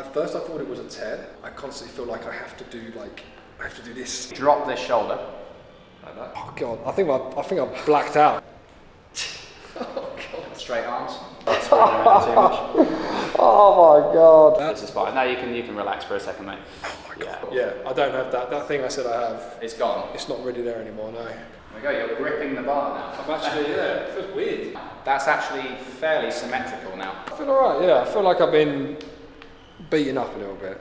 At first I thought it was a tear. I constantly feel like I have to do this. Drop this shoulder. Like that. Oh God, I think I blacked out. Oh God. Straight arms. Not spreading around too much. Oh my God. This is fine. Now you can relax for a second, mate. Oh my God. Yeah, I don't have that. That thing I said I have. It's gone. It's not really there anymore, no. There we go, you're gripping the bar now. I'm actually, yeah, it feels weird. That's actually fairly symmetrical now. I feel alright, yeah. I feel like I've been beaten up a little bit.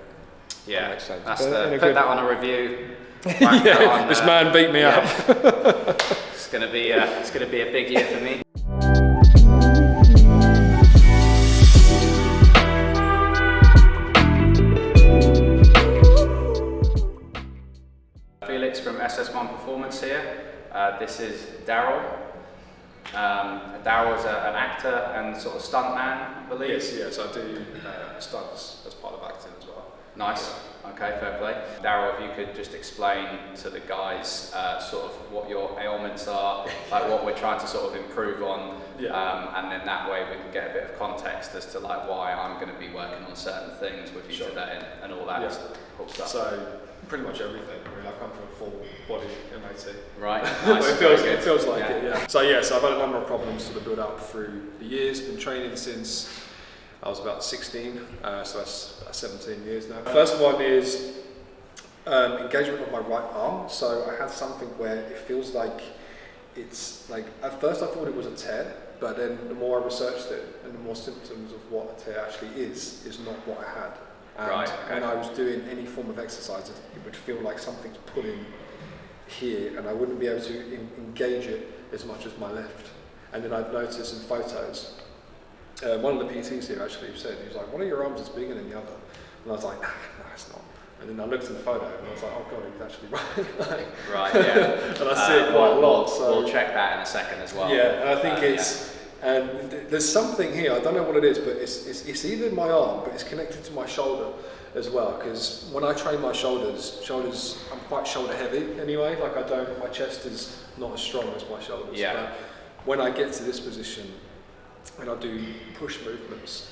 Yeah, that makes sense. That's But put that on a review. Yeah, this man beat me up. It's gonna be a big year for me. Felix from SS1 Performance here. This is Darrell. Darrell is an actor and sort of stuntman, I believe. Yes, I do stunts as part of acting as well. Nice. Okay, fair play. Darrell, if you could just explain to the guys sort of what your ailments are, like what we're trying to sort of improve on, and then that way we can get a bit of context as to like why I'm going to be working on certain things with you today and all that cool stuff. So pretty much everything. I mean, I've come from a full body MOT. Right. Nice. it feels like it. Yeah. So I've had a number of problems sort of build up through the years. Been training since I was about 16, so that's about 17 years now. First one is engagement of my right arm. So I had something where it feels like it's like, at first I thought it was a tear, but then the more I researched it and the more symptoms of what a tear actually is not what I had. And when I was doing any form of exercise, it would feel like something's pulling here and I wouldn't be able to engage it as much as my left. And then I'd notice in photos, one of the PTs here actually said, he was like, one of your arms is bigger than the other. And I was like, no, it's not. And then I looked at the photo and I was like, oh God, he's actually right. Right, yeah. And I see it quite a lot. So we'll check that in a second as well. Yeah, and I think and there's something here, I don't know what it is, but it's either in my arm, but it's connected to my shoulder as well, because when I train my shoulders, I'm quite shoulder heavy anyway, like my chest is not as strong as my shoulders. Yeah. But when I get to this position, and I do push movements,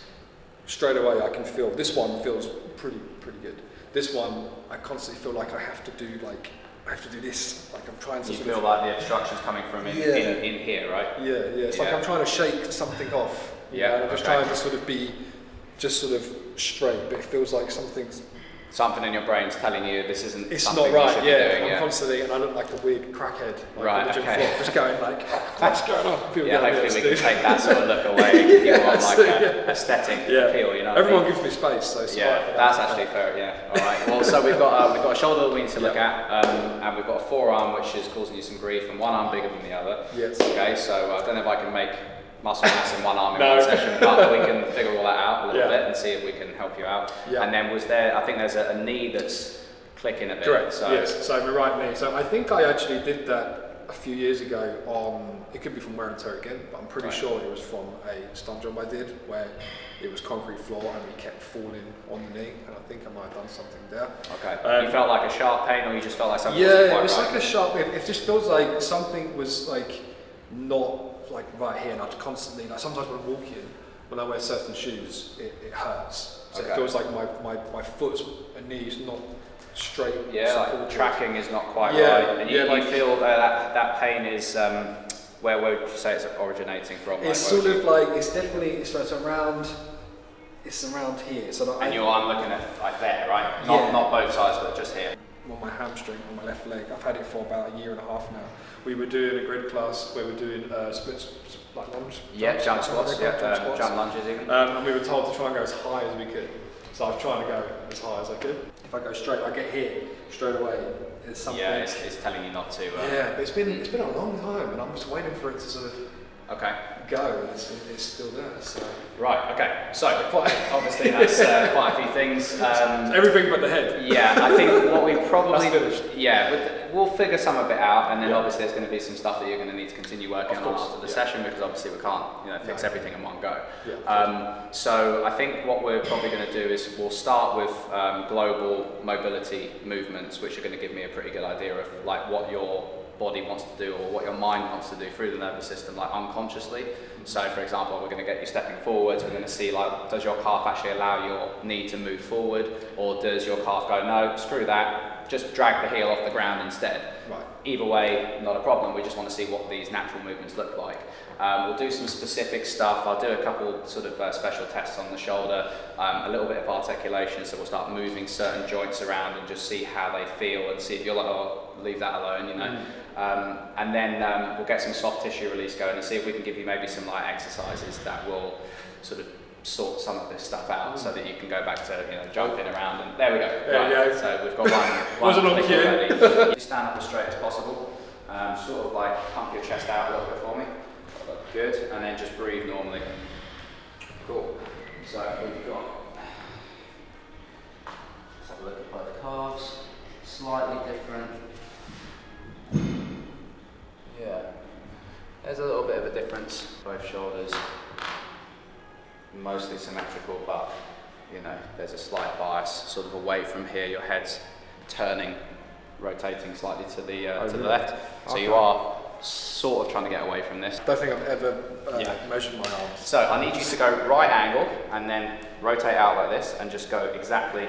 straight away I can feel, this one feels pretty good. This one, I constantly feel like I have to do this, like I'm trying to. You feel like the obstruction's coming from in here, right? Yeah. It's like I'm trying to shake something off. I'm just trying to sort of be, straight, but it feels like something in your brain's telling you this isn't. It's something not right. You should be doing, I'm constantly, and I look like a weird crackhead. Like right. On the gym floor, just going like, what's going on? People hopefully we can take that sort of look away and give you more like aesthetic appeal. You know. Everyone gives me space, so that's actually fair. Yeah. All right. Well, so we've got a shoulder that we need to look at, and we've got a forearm which is causing you some grief, and one arm bigger than the other. Yes. Okay. So I don't know if I can make muscle mass in one arm in one session, but we can figure all that out a little bit and see if we can help you out. Yeah. And then I think there's a knee that's clicking a bit. Correct, so. Yes, so my right knee. So I think I actually did that a few years ago it could be from wear and tear again, but I'm pretty sure it was from a stunt job I did where it was concrete floor and we kept falling on the knee, and I think I might have done something there. Okay. You felt like a sharp pain, or you just felt like something wasn't quite it was right? like a sharp pain. It just feels like something was like not like right here, and I'd constantly, like sometimes when I'm walking, when I wear certain shoes, it hurts. So it feels like my foot and knees not straight. Yeah, like the tracking is not quite right. And you feel that pain is, where would you say it's originating from? It's sort of like, it's around here. So and I'm looking at like there, right? Not both sides, but just here. On my hamstring, on my left leg. I've had it for about 1.5 years now. We were doing a grid class where we're doing splits, like lunge. Jump squats, jump lunges even. And we were told to try and go as high as we could. So I was trying to go as high as I could. If I go straight, I get here straight away. There's something. Yeah, it's telling you not to. But it's been a long time, and I'm just waiting for it to sort of go, and it's still there. So. Right. Okay. So obviously that's quite a few things. Everything but the head. Yeah, I think what we probably that's finished. we'll figure some of it out, and then obviously there's going to be some stuff that you're going to need to continue working on after the session, because obviously we can't fix everything in one go. So I think what we're probably going to do is we'll start with global mobility movements, which are going to give me a pretty good idea of like what your body wants to do or what your mind wants to do through the nervous system, like unconsciously. So for example, we're going to get you stepping forwards, we're going to see like, does your calf actually allow your knee to move forward, or does your calf go, no, screw that, just drag the heel off the ground instead. Right. Either way, not a problem, we just want to see what these natural movements look like. We'll do some specific stuff. I'll do a couple sort of special tests on the shoulder, a little bit of articulation, so we'll start moving certain joints around and just see how they feel and see if you're like, oh, leave that alone, you know. And then we'll get some soft tissue release going and see if we can give you maybe some light exercises that will sort of sort some of this stuff out so that you can go back to, you know, jumping around. And there we go. Right. So we've got one click already. You stand up as straight as possible, sort of like pump your chest out a little bit for me. Good, and then just breathe normally. Cool. So we've got, let's have a look at both calves, slightly different. Yeah, there's a little bit of a difference, both shoulders, mostly symmetrical, but you know, there's a slight bias sort of away from here, your head's turning, rotating slightly to the left, so you are sort of trying to get away from this. Don't think I've ever measured my arms. So I need you to go right angle and then rotate out like this and just go exactly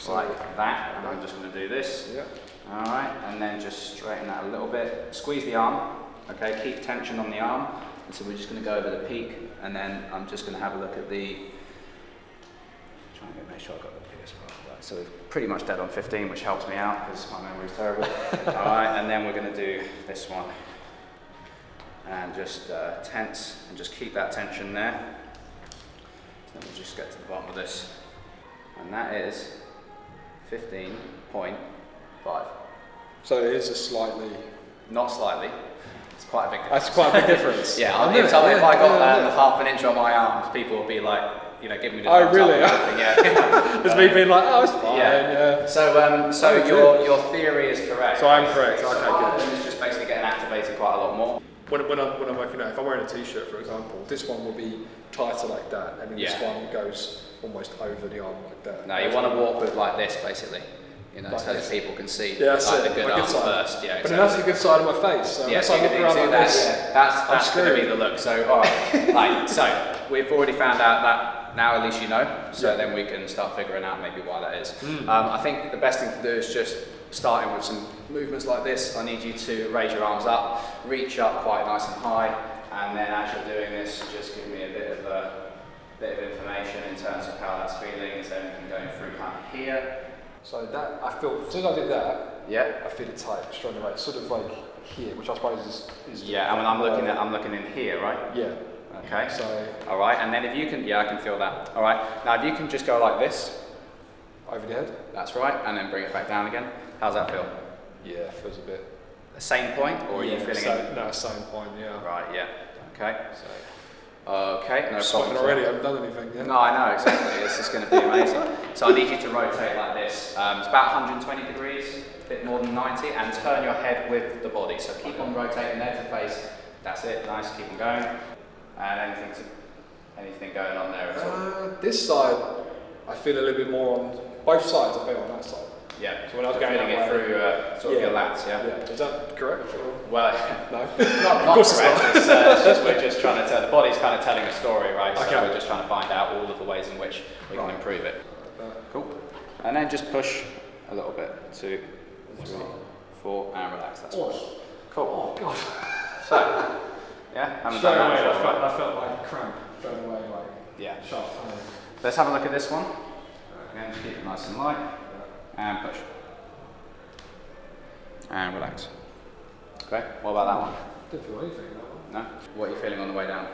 like that. And I'm just going to do this. Yeah. All right, and then just straighten that a little bit. Squeeze the arm. Okay, keep tension on the arm. And so we're just going to go over the peak, and then I'm just going to have a look at the. Trying to make sure I got the peak as well. Right, so we're pretty much dead on 15, which helps me out because my memory is terrible. All right, and then we're going to do this one. And just tense, and just keep that tension there. So then we'll just get to the bottom of this. And that is 15.5. So it is a slightly... Not slightly, it's quite a big difference. That's quite a big difference. Yeah, if I got half an inch on my arms, people would be like, you know, giving me the thumbs really? up and everything. Yeah. It's me being like, oh, it's fine. Yeah. So your theory is correct. So I'm correct, So okay, good. It's just basically getting activated quite a lot more. When I'm working out, if I'm wearing a t-shirt, for example, this one will be tighter like that, and then this one goes almost over the arm like that. No, you want to walk with like this, basically, you know, like so this. that people can see Yeah, like the good arm first. Yeah, but then that's the good side of my face. So yeah, unless so I look around like this, that's going to be the look. So, all right, right, so we've already found out that now at least you know, so then we can start figuring out maybe why that is. I think the best thing to do is just starting with some movements like this. I need you to raise your arms up, reach up quite nice and high, and then as you're doing this, just give me a bit of information in terms of how that's feeling. Is there anything going through kind of here? so that I feel, as soon as I did that, Yeah. I feel it tight straight away, sort of like here, which I suppose is Yeah, and when I'm looking in here, right? Yeah. Okay. So All right, and then if you can, I can feel that. All right, now if you can just go like this, over the head. that's right, and then bring it back down again. How's that feel? Yeah, it feels a bit. The same point, or are you feeling it? No, same point. Yeah. Right, yeah. Okay. So Okay, no sweating problem. already. I haven't done anything yet. No, I know, exactly. This is going to be amazing. So I need you to rotate like this. It's about 120 degrees, a bit more than 90, and turn your head with the body. So keep on rotating there to face. That's it. Nice. Keep on going. And anything going on there at all? This side, I feel a little bit more on both sides. I feel on that side. Yeah. So when I was feeling going it that way, through sort of your lats, yeah. Is that correct? Well, No. not correct. It's just, we're just trying to tell. The body's kind of telling a story, right? Okay. So we're just trying to find out all of the ways in which we can improve it. Cool. And then just push a little bit. 2, 3, 4, and relax. That's fine. Cool. Oh God. So, yeah, haven't Straight done away, that before. I felt like cramp. Straight away, like Yeah. sharp pain. Let's have a look at this one. Again, just keep it nice and light. And push. And relax. Okay, what about that one? Didn't feel anything, that one. No? What are you feeling on the way down?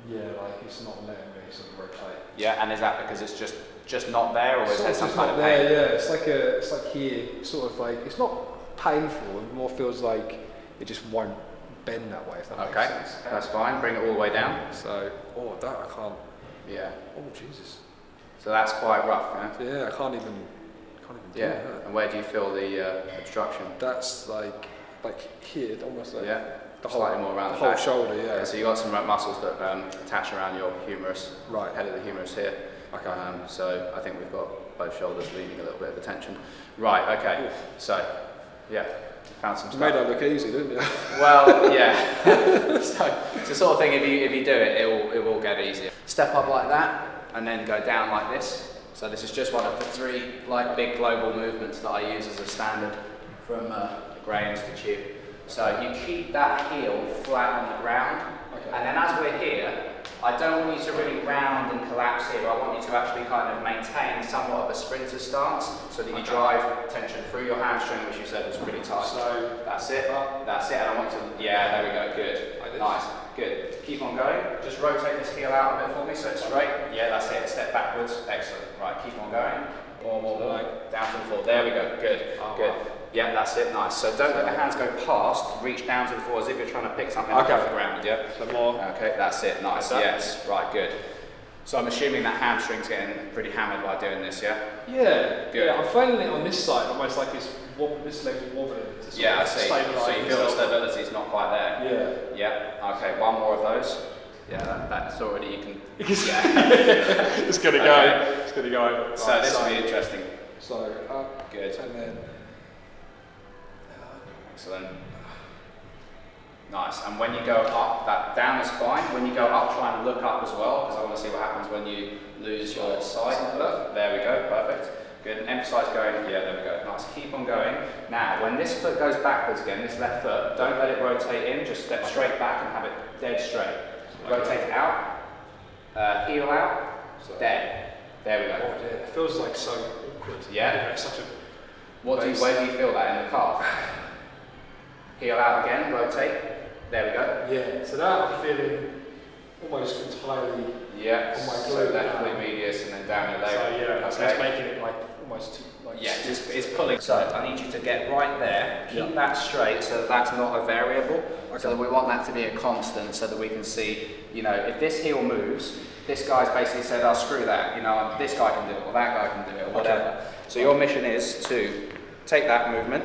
Yeah, like it's not letting me sort of rotate. Yeah, and is that because it's just not there, or is there some kind of there, pain? yeah. It's like here, sort of like, it's not painful, it more feels like it just won't bend that way, if that Okay, makes sense. that's fine. Bring it all the way down. So, that I can't. Yeah. Oh Jesus. So that's quite rough, yeah? Yeah, I can't even do Yeah. that. And where do you feel the obstruction? That's like here, almost like Yeah. the whole, Slightly more around the whole back. shoulder, yeah. So you got some muscles that attach around your humerus, Right. head of the humerus here. Okay. So I think we've got both shoulders leaving a little bit of attention. Right. Okay. Oof. So Yeah. Found some You stuff. made that look easy, didn't you? Well, yeah. So it's the sort of thing, if you do it, it will get easier. Step up like that, and then go down like this. So this is just one of the 3 like big global movements that I use as a standard from the Gray Institute. So you keep that heel flat on the ground, and then as we're here, I don't want you to really round and collapse here. I want you to actually kind of maintain somewhat of a sprinter stance so that you drive tension through your hamstring, which you said was pretty tight. So that's it. That's it. And I want you to, yeah, there we go. Good. Nice. Good. Keep on going. Just rotate this heel out a bit for me so it's straight. Yeah, that's it. Step backwards. Excellent. Right, keep on going. More. Down to the floor. There we go. Good. Good. Yeah, that's it. Nice. So don't let the hands go past. Reach down to the floor as if you're trying to pick something up off the ground. Yeah. So more. Okay, that's it. Nice. Yes. Right. Good. So I'm assuming that hamstring's getting pretty hammered by doing this. Yeah. Yeah. Good. Yeah. I'm feeling it on this side, almost like it's this leg's wobbling. Yeah, I see. So you feel the stability's not quite there. Yeah. Yeah. Okay. One more of those. Yeah, that's already you can. Yeah. It's gonna go. Okay. It's gonna go. So right, this will be interesting. So up. Good. And then. Excellent. Nice. And when you go up, that down is fine. When you go up, try and look up as well, because I want to see what happens when you lose your sight. There we go. Perfect. Good. And emphasize going. Yeah, there we go. Nice. Keep on going. Now, when this foot goes backwards again, this left foot, don't let it rotate in. Just step straight back and have it dead straight. Rotate it out. Heel out. Dead. There we go. Oh, yeah. It feels like so awkward. Yeah. It's such a. Where do you feel that in the calf? Heel out again, rotate. There we go. Yeah, so that I'm feeling almost entirely on my glute. So left medius and then down your leg. So yeah, okay. so it's making it like almost like. Yeah, it's pulling. So I need you to get right there, keep that straight so that that's not a variable. Okay. So that we want that to be a constant so that we can see, you know, if this heel moves, this guy's basically said, oh screw that, you know, this guy can do it or that guy can do it or whatever. Okay. So your mission is to take that movement,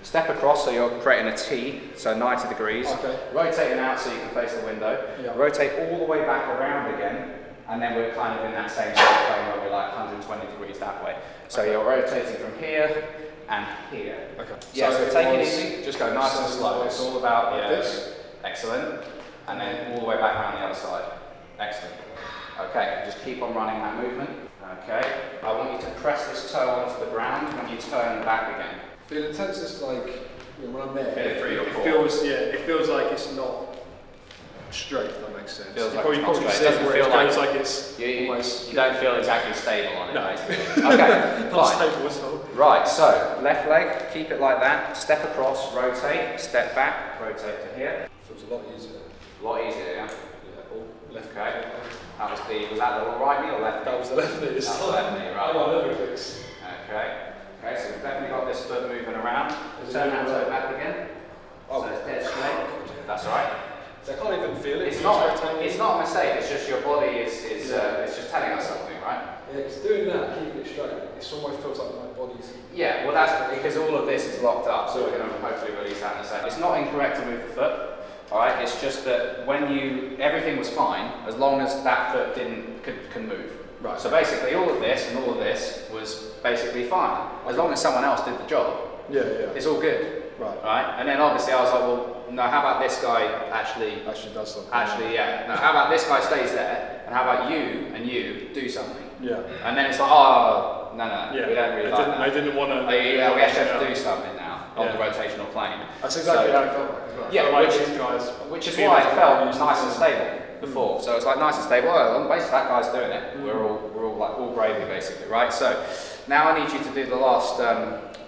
step across so you're creating a T, so 90 degrees, rotating out so you can face the window, rotate all the way back around again, and then we're kind of in that same sort of plane where we're like 120 degrees that way. So you're rotating from here and here. Okay. Yeah, so take it easy, just go nice and slow. It's all about this. Excellent. And then all the way back around the other side. Excellent. Okay, just keep on running that movement. Okay, I want you to press this toe onto the ground when you turn back again. Feeling tense is like, you know, when I'm there, it feels like it's not straight, if that makes sense. Feels like it's not straight. It doesn't feel like it's you don't feel exactly stable on it. No. Basically. Okay, not stable at all. Right, so left leg, keep it like that, step across, rotate, step back, rotate to here. Feels a lot easier. A lot easier, yeah? Yeah, all left. Okay. Was that the right knee or left knee? That was the left knee. That was the left knee, right. Oh, never clicks. Okay. Okay, so we've definitely got this foot moving around. Turn that toe back again. So it's dead straight. That's right. So I can't even feel it. It's not a mistake, it's just your body is it's just telling us something, right? Yeah, because doing that, keeping it straight, it almost feels like my body's... Yeah, well that's because all of this is locked up, so we're going to hopefully release that in a second. It's not incorrect to move the foot. Alright, it's just that when everything was fine, as long as that foot can move. Right. So basically all of this was basically fine. As long as someone else did the job. Yeah. It's all good. Right. And then obviously I was like, well, no, how about this guy actually does something? No, how about this guy stays there, and how about you and you do something? Yeah. And then it's like, oh, no, we don't really like that. I didn't want to... we actually have to do something now on the rotational plane. That's exactly how it felt like as well. Yeah, which is why it felt nice and stable before. So it's like nice and stable. On the basis of that guy's doing it, we're all like all gravy basically, right? So now I need you to do the last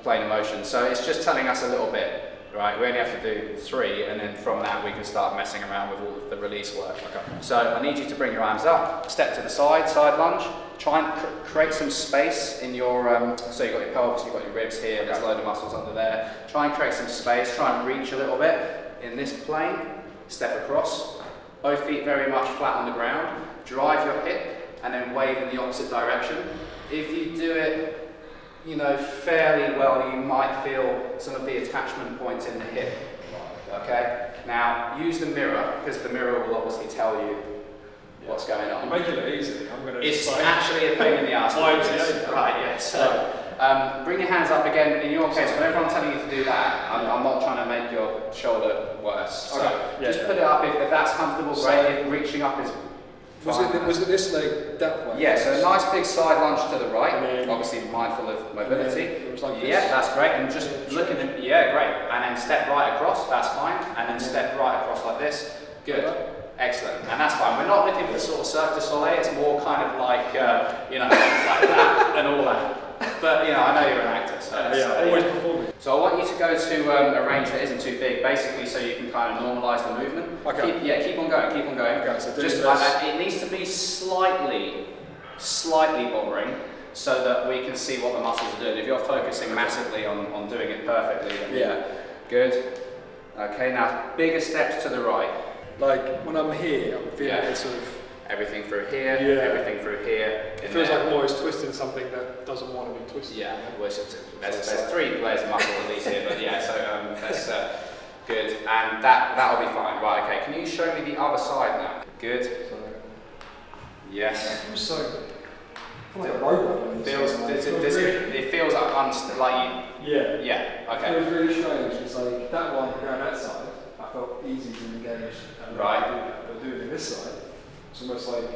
plane of motion. So it's just telling us a little bit. Right, we only have to do 3, and then from that we can start messing around with all of the release work. Okay. So I need you to bring your arms up, step to the side lunge, try and create some space in your, so you've got your pelvis, you've got your ribs here, there's a load of muscles under there. Try and create some space, try and reach a little bit in this plane, step across, both feet very much flat on the ground, drive your hip, and then wave in the opposite direction. If you do it fairly well, you might feel some of the attachment points in the hip. Okay? Now, use the mirror, because the mirror will obviously tell you what's going on. You're making it easy. It's actually a pain in the ass. Right, yeah. So, Bring your hands up again. In your case, whenever I'm telling you to do that, I'm not trying to make your shoulder worse. So just put it up if that's comfortable. Great. If reaching up is Was it this leg that way? Yeah, so a nice big side lunge to the right, obviously mindful of mobility. It was like this. Yeah, that's great. And just looking at, yeah, great. And then step right across, that's fine. And then step right across like this. Good. Excellent. And that's fine. We're not looking for sort of Cirque du Soleil, it's more kind of like, like that and all that. But, I know you're an actor, so always performing. So I want you to go to a range that isn't too big, basically so you can kind of normalise the movement. Okay. Keep on going, keep on going. Okay, so just it needs to be slightly boring so that we can see what the muscles are doing. If you're focusing massively on doing it perfectly, then good. Okay, now bigger steps to the right. Like when I'm here, I'm feeling it's sort of everything through here, everything through here. It feels like I'm always twisting something that doesn't want to be twisted. Yeah, well, there's 3 players of muscle at least here, but so that's good, and that'll be fine. Right, okay, can you show me the other side now? Good. Yes. I'm so like a robot. It feels like Yeah, okay. It feels really strange. It's like that one going that side, I felt easy to engage. Right. But doing it this side, it's almost like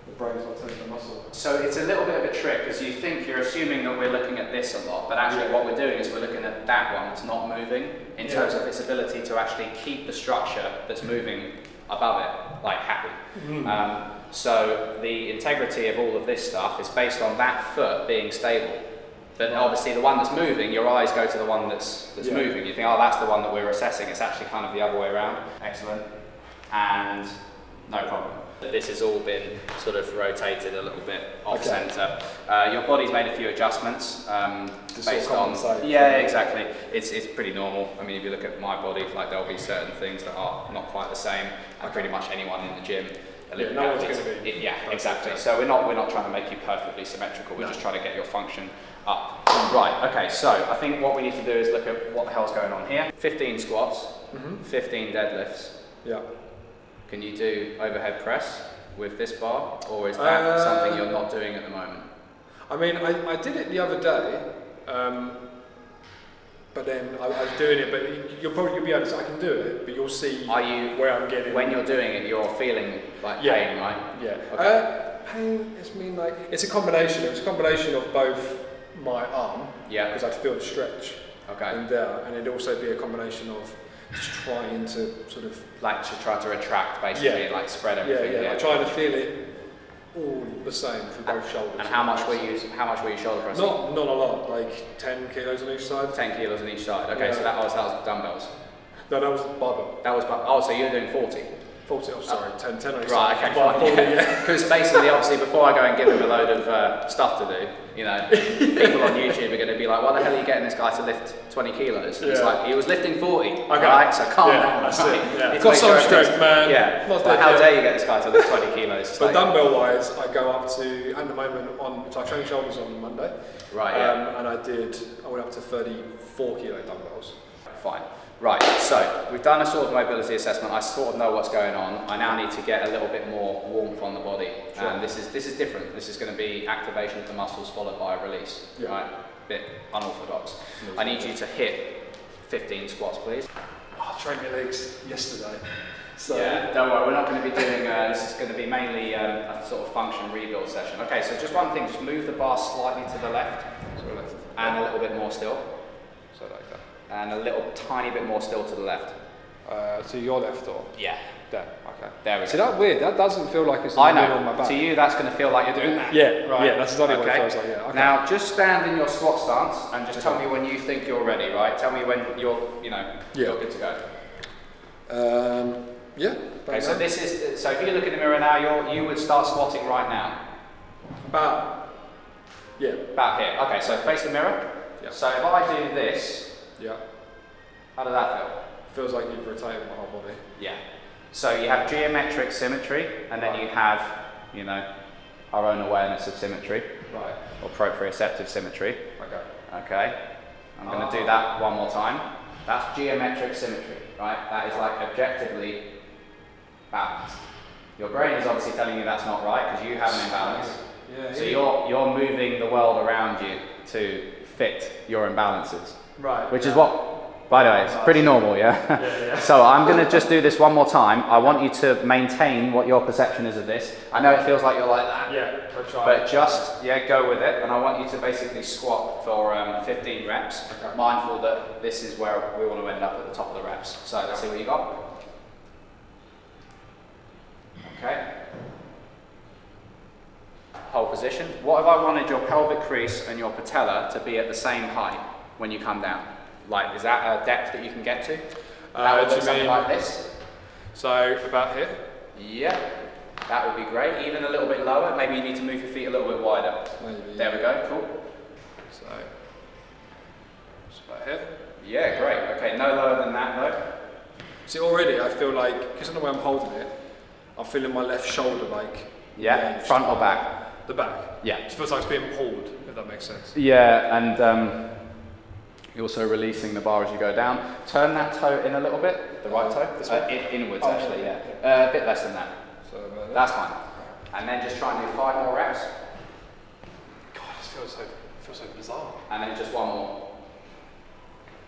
the brain's not turning the muscle. So it's a little bit of a trick because you're assuming that we're looking at this a lot, but actually what we're doing is we're looking at that one that's not moving in terms of its ability to actually keep the structure that's moving above it, like happy. So the integrity of all of this stuff is based on that foot being stable. But obviously the one that's moving, your eyes go to the one that's moving. You think, oh, that's the one that we're assessing. It's actually kind of the other way around. Excellent. And no problem. This has all been sort of rotated a little bit off centre. Your body's made a few adjustments based on. Yeah, exactly. It's pretty normal. I mean, if you look at my body, like there'll be certain things that are not quite the same. And pretty much anyone in the gym. No one's going to be. Exactly. So we're not trying to make you perfectly symmetrical. We're just trying to get your function up. Right. Okay. So I think what we need to do is look at what the hell's going on here. 15 squats, 15 deadlifts. Yeah. Can you do overhead press with this bar, or is that something you're not doing at the moment? I mean, I did it the other day, but then I was doing it, but you'll be able to, I can do it, but you'll see where I'm getting. When you're doing it, you're feeling like pain, right? Yeah. Okay. Pain, it's a combination. It was a combination of both my arm, because I'd feel the stretch, and it'd also be a combination of just trying to sort of like to try to retract basically, like spread everything. Like trying to feel it all the same for both shoulders. And how much were you shoulder pressing? Not a lot, like 10 kilos on each side. 10 kilos on each side. Okay, so that was dumbbells. No, that was barbell. So you're doing 40. 40, oh sorry, 10 on each side. Right, okay. Because basically, obviously, before I go and give him a load of stuff to do, people on YouTube are going to be like, why the hell are you getting this guy to lift 20 kilos? And it's like, he was lifting 40, right? So calm down. That's it. Got some strength, man. Yeah. How dare you get this guy to lift 20 kilos? But dumbbell-wise, I go up to, at the moment, so I train shoulders on Monday. Right, and I went up to 34 kilo dumbbells. Fine. Right, so we've done a sort of mobility assessment. I sort of know what's going on. I now need to get a little bit more warmth on the body. Sure. And this is different. This is going to be activation of the muscles followed by a release. Right? A bit unorthodox. I need you to hit 15 squats, please. I trained my legs yesterday. So yeah, don't worry, we're not going to be doing, this is going to be mainly a sort of function rebuild session. Okay, so just one thing, just move the bar slightly to the left. And a little bit more still. So like that. And a little tiny bit more still to the left. To your left or? Yeah. There, okay. There we go. See, that's weird, that doesn't feel like it's on my back. To you that's going to feel like you're doing that. Yeah, right. Yeah, that's exactly what it feels like, yeah. Okay. Now, just stand in your squat stance and just tell me when you think you're ready, right? Tell me when you're good to go. Yeah. Okay, so so if you look in the mirror now, you would start squatting right now. About here. Okay, so face the mirror. Yeah. So if I do this, how does that feel? Feels like you've rotated my whole body. Yeah. So you have geometric symmetry, and then you have, our own awareness of symmetry. Right. Or proprioceptive symmetry. Okay. I'm going to do that one more time. That's geometric symmetry, right? That is like objectively balanced. Your brain is obviously telling you that's not right because you have an imbalance. Yeah. So you're moving the world around you to fit your imbalances. Right. Which is what, by the way, it's pretty normal, yeah? Yeah. So I'm going to just do this one more time. I want you to maintain what your perception is of this. I know it feels like you're like that. Yeah, I'll try. But just, go with it. And I want you to basically squat for 15 reps, Okay. mindful that this is where we want to end up at the top of the reps. So let's see what you got. Okay. Hold position. What if I wanted your pelvic crease and your patella to be at the same height when you come down? Like, is that a depth that you can get to? That would look something like this. So about here? Yeah, that would be great. Even a little bit lower. Maybe you need to move your feet a little bit wider. Maybe. There we go. Cool. So about here? Yeah, great. Okay, no lower than that though. See, already I feel like, because of the way I'm holding it, I'm feeling my left shoulder like... Yeah, front or back? The back. Yeah. It feels like it's being pulled, if that makes sense. Yeah, and you're also releasing the bar as you go down. Turn that toe in a little bit, the right toe. This way? Inwards, actually, yeah. A bit less than that. So about there. That's fine. And then just try and do 5 more reps. God, this feels so bizarre. And then just one more.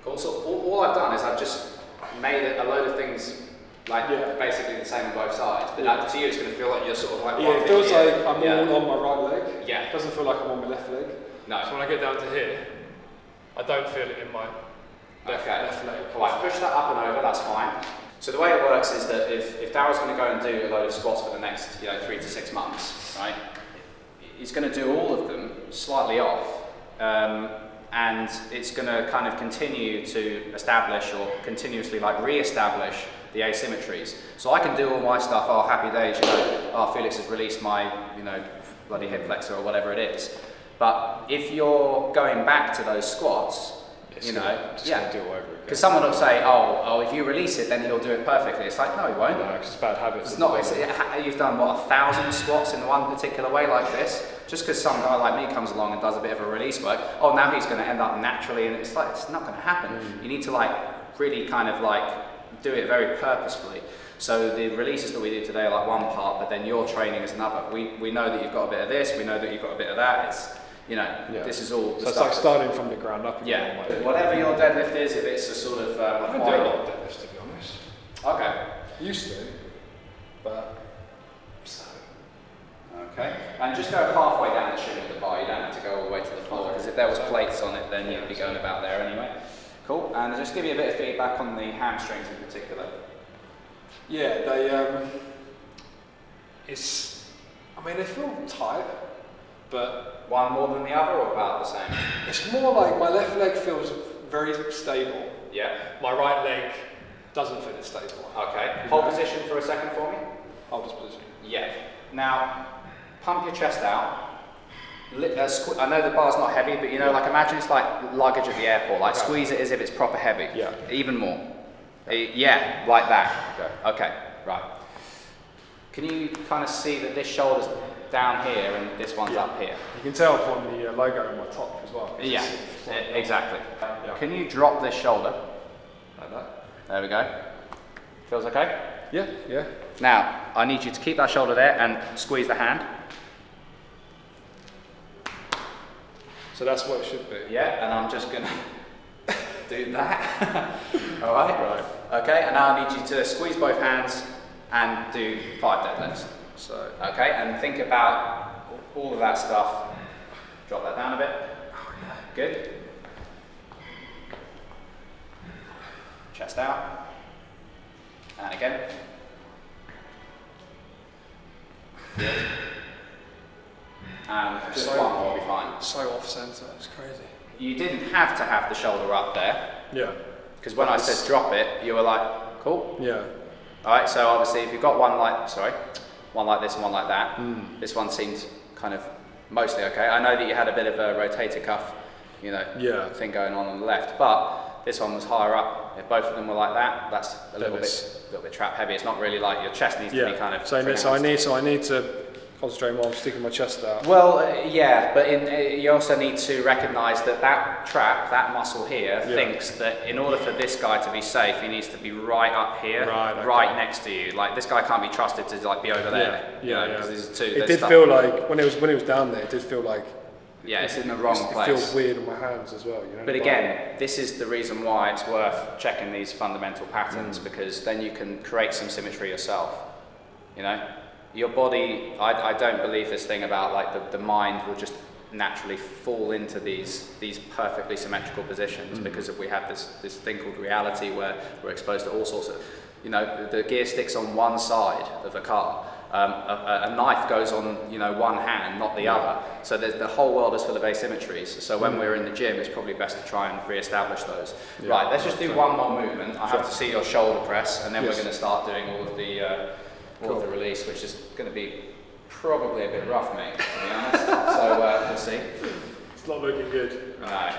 Cool. So all I've done is I've just made a load of things like basically the same on both sides. But to you, it's going to feel like you're sort of like... Yeah, it feels like I'm all on my right leg. Yeah. It doesn't feel like I'm on my left leg. No. So when I get down to here, I don't feel it in my left leg. Alright, push that up and over, that's fine. So the way it works is that if Darrell's going to go and do a load of squats for the next 3 to 6 months, right? He's going to do all of them slightly off. And it's going to kind of continue to establish or continuously re-establish the asymmetries. So I can do all my stuff, happy days, Felix has released my, bloody hip flexor or whatever it is. But if you're going back to those squats, do it over again. Because someone will say, oh, if you release it, then he'll do it perfectly. It's like, no, he won't. No, because it's bad habits. It's not. You've done 1,000 squats in one particular way like this. Just because some guy like me comes along and does a bit of a release work, now he's going to end up naturally, and it's not going to happen. You need to really kind of do it very purposefully. So the releases that we do today are one part, but then your training is another. We know that you've got a bit of this, we know that you've got a bit of that. It's this is all. So it's like starting from the ground up. Yeah. Whatever your deadlift is, if it's a sort of. I don't do a lot of deadlifts, to be honest. Okay. Used to, but. Okay. And just go halfway down the shin with the bar. You don't have to go all the way to the floor, because if there was plates on it, then you'd be going about there anyway. Cool. And just give you a bit of feedback on the hamstrings in particular. Yeah, they. They feel tight, but. One more than the other, or about the same? It's more like my left leg feels very stable. Yeah. My right leg doesn't feel as stable. Okay. Hold position for a second for me. Hold this position. Yeah. Now, pump your chest out. I know the bar's not heavy, but imagine it's like luggage at the airport. Squeeze it as if it's proper heavy. Yeah. Even more. Yeah, like that. Okay. Right. Can you kind of see that this shoulder's down here and this one's up here? You can tell from the logo on my top as well. Yeah, exactly. Yeah. Can you drop this shoulder? Like that. There we go. Feels okay? Yeah. Now, I need you to keep that shoulder there and squeeze the hand. So that's what it should be. Yeah, and I'm just going to do that. All right? Right. Okay, and now I need you to squeeze both hands and do 5 deadlifts. So. Okay, and think about all of that stuff. Drop that down a bit. Good. Chest out. And again. Good. And just one more will be fine. So off centre, it's crazy. You didn't have to have the shoulder up there. Yeah. Because when I said drop it, you were like, cool. Yeah. Alright, so obviously if you've got one like this and one like that, this one seemed kind of mostly okay. I know that you had a bit of a rotator cuff, thing going on the left, but this one was higher up. If both of them were like that, that's a little bit trap heavy. It's not really like your chest needs to be kind of. So I need to concentrating while I'm sticking my chest out. Well, yeah, but you also need to recognise that trap, that muscle here, thinks that in order for this guy to be safe, he needs to be right up here, right next to you. Like this guy can't be trusted to like be over there. Because these are two. It did feel like when it was down there, it did feel like. Yeah, it's in the wrong place. It feels weird on my hands as well, you know. But again, this is the reason why it's worth checking these fundamental patterns, because then you can create some symmetry yourself. You know, your body. I don't believe this thing about like the mind will just naturally fall into these perfectly symmetrical positions because we have this thing called reality where we're exposed to all sorts of. You know, the gear sticks on one side of a car. A knife goes on, one hand, not the other. So the whole world is full of asymmetries. So when we're in the gym, it's probably best to try and re-establish those. Yeah. Right, let's just do one more movement. I have to see your shoulder press, and then we're going to start doing all of the release, which is going to be probably a bit rough, mate, to be honest. So we'll see. It's not looking good. No.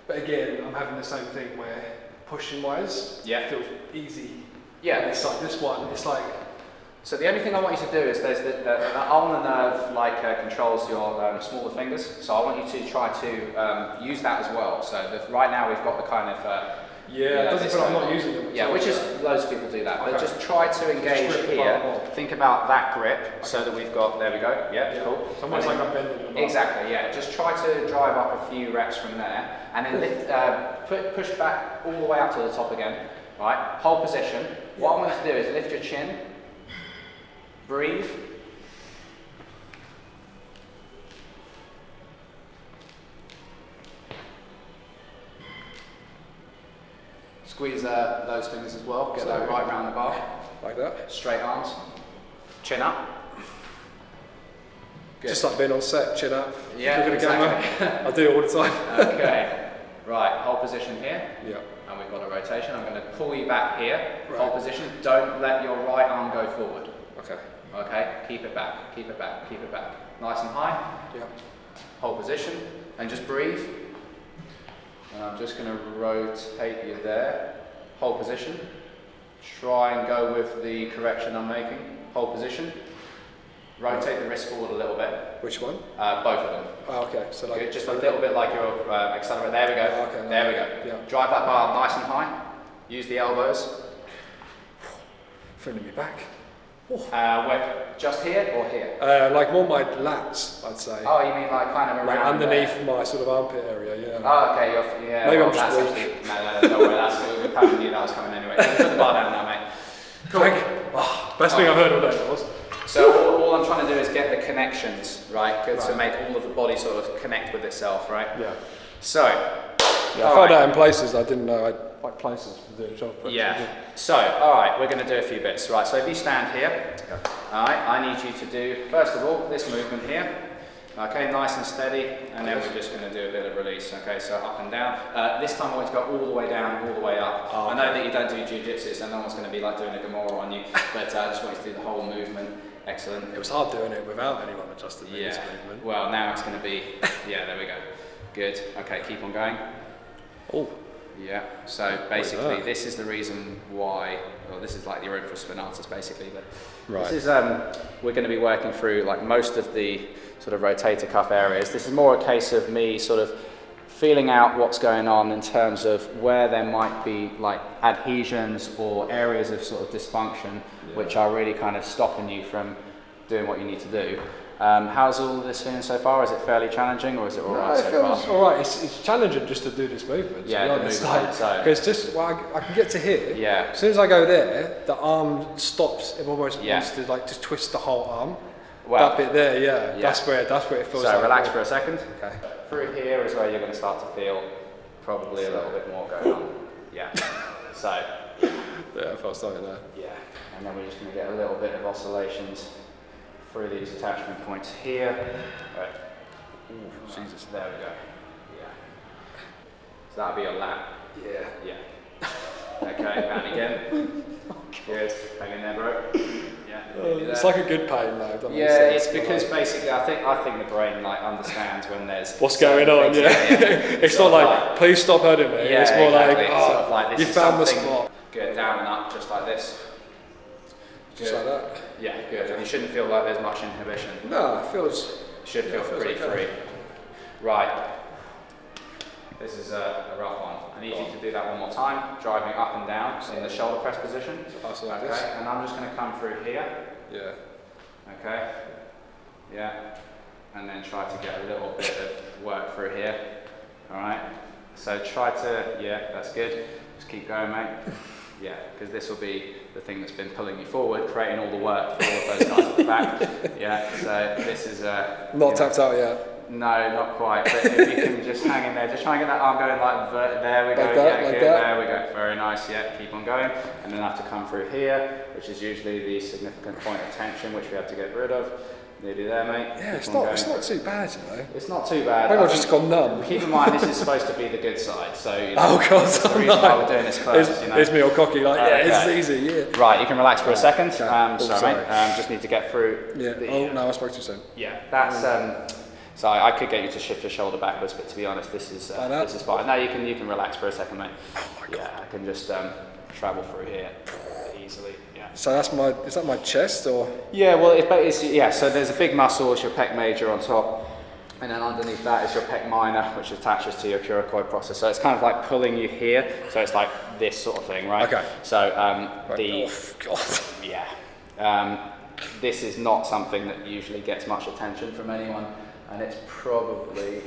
But again, I'm having the same thing where pushing wise, it feels easy. Yeah. And it's like this one, it's like. So the only thing I want you to do is there's the ulnar nerve controls your smaller fingers. So I want you to try to use that as well. So right now we've got the kind of. It doesn't feel like I'm not using them. Yeah, which is loads of people do that. But just try to engage here. Think about that grip so that we've got. There we go. Yeah. Cool. So almost like I'm bending. Exactly. Yeah. Just try to drive up a few reps from there, and then lift, push back all the way up to the top again. Right. Hold position. What I want you to do is lift your chin. Breathe. Squeeze those fingers as well. Get that right round the bar. Like that. Straight arms. Chin up. Good. Just like being on set, chin up. Yeah, exactly. I do it all the time. Okay. Right, hold position here. Yeah. And we've got a rotation. I'm going to pull you back here. Right. Hold position. Don't let your right arm go forward. Okay. Okay, keep it back, keep it back, keep it back. Nice and high. Yeah. Hold position and just breathe. And I'm just going to rotate you there. Hold position. Try and go with the correction I'm making. Hold position. Rotate the wrist forward a little bit. Which one? Both of them. Oh, okay. So like just a little bit like your accelerator. There we go. Okay. There we go. Yeah. Drive that bar nice and high. Use the elbows. Feeling me back. Just here or here? Like more my lats, I'd say. Oh, you mean like kind of around like underneath my sort of armpit area, yeah. Oh, okay. Maybe well, I'm just weak. No, don't worry. We kind of knew that was coming anyway. Put the bar down now, mate. Cool. Best thing I've heard all day, that was. So all I'm trying to do is get the connections, right? Good, to make all of the body sort of connect with itself, right? Yeah. So. Yeah, I found out in places I didn't know. I'd like places for doing job. Yeah. So, all right, we're going to do a few bits. Right. So if you stand here, all right, I need you to do first of all this movement here. Okay, nice and steady, and then we're just going to do a bit of release. Okay, so up and down. This time I want to go all the way down, all the way up. Oh, I know that you don't do jiu-jitsu, so no one's going to be like doing a Gamora on you. But I just want you to do the whole movement. Excellent. It was hard doing it without anyone adjusting this movement. Well, now it's going to be. Yeah, there we go. Good. Okay, keep on going. Oh. Yeah, so basically this is the reason why, well, this is like the room for spinatus basically, but this is, we're going to be working through like most of the sort of rotator cuff areas. This is more a case of me sort of feeling out what's going on in terms of where there might be like adhesions or areas of sort of dysfunction which are really kind of stopping you from doing what you need to do. How's all of this feeling so far? Is it fairly challenging, or is it all right so far? It feels all right. It's challenging just to do this movement. Yeah, because just I can get to here. Yeah. As soon as I go there, the arm stops. It almost wants to like just twist the whole arm. Well, that bit there, yeah. That's where it feels. So relax for a second. Okay. Through here is where you're going to start to feel probably a little bit more going on. Yeah. So. Yeah, I felt something there. Yeah. And then we're just going to get a little bit of oscillations through these attachment points here. Right. Ooh, Jesus. There we go. Yeah. So that'll be your lat. Yeah. Yeah. Okay, and again. Good. Hang in there, bro. Yeah. It's like a good pain though. That Yeah, makes sense, it's because basically I think the brain like understands when there's what's going on. things, It's not like please stop hurting me. Yeah, it's more exactly. like sort of like this you is found the something- spot. Good, down and up, just like this. Just like that. Yeah, good. And you shouldn't feel like there's much inhibition. No, it feels. You should feel feels pretty okay. free. Right. This is a rough one. I need you to do that one more time, driving up and down in the shoulder press position. So like Okay, this. and I'm just going to come through here. Yeah. Okay. Yeah. And then try to get a little bit of work through here. All right. So try to, yeah, that's good. Just keep going, mate. Yeah, because this will be the thing that's been pulling you forward, creating all the work for all of those guys at the back. Yeah, so this is Not tapped out yet. No, not quite. But if you can just hang in there, just try and get that arm going like there we go. Like that, yeah, like good. that. There we go. Very nice. Yeah, keep on going. And then I have to come through here, which is usually the significant point of tension, which we have to get rid of. Nearly there, mate. Yeah, Keep on it's going. not too bad, you know. It's not too bad. Maybe I I've just gone numb. Keep in mind, this is supposed to be the good side. So, you know, Oh god, that's the reason why we're doing this first. You know. It's me all cocky, like Okay. it's easy, yeah. Right, you can relax for a second. Okay. Sorry, sorry. mate. Just need to get through. Yeah. The, No, I spoke too soon. Yeah, that's. So I could get you to shift your shoulder backwards, but to be honest, this is fine. No, you can relax for a second, mate. Oh my god. Yeah, I can just travel through here easily. Yeah. So is that my chest or? Yeah, well, yeah. So there's a big muscle, it's your pec major on top, and then underneath that is your pec minor, which attaches to your coracoid process. So it's kind of like pulling you here. So it's like this sort of thing, right? Okay. So Right. Oh god. yeah. This is not something that usually gets much attention from anyone, and it's probably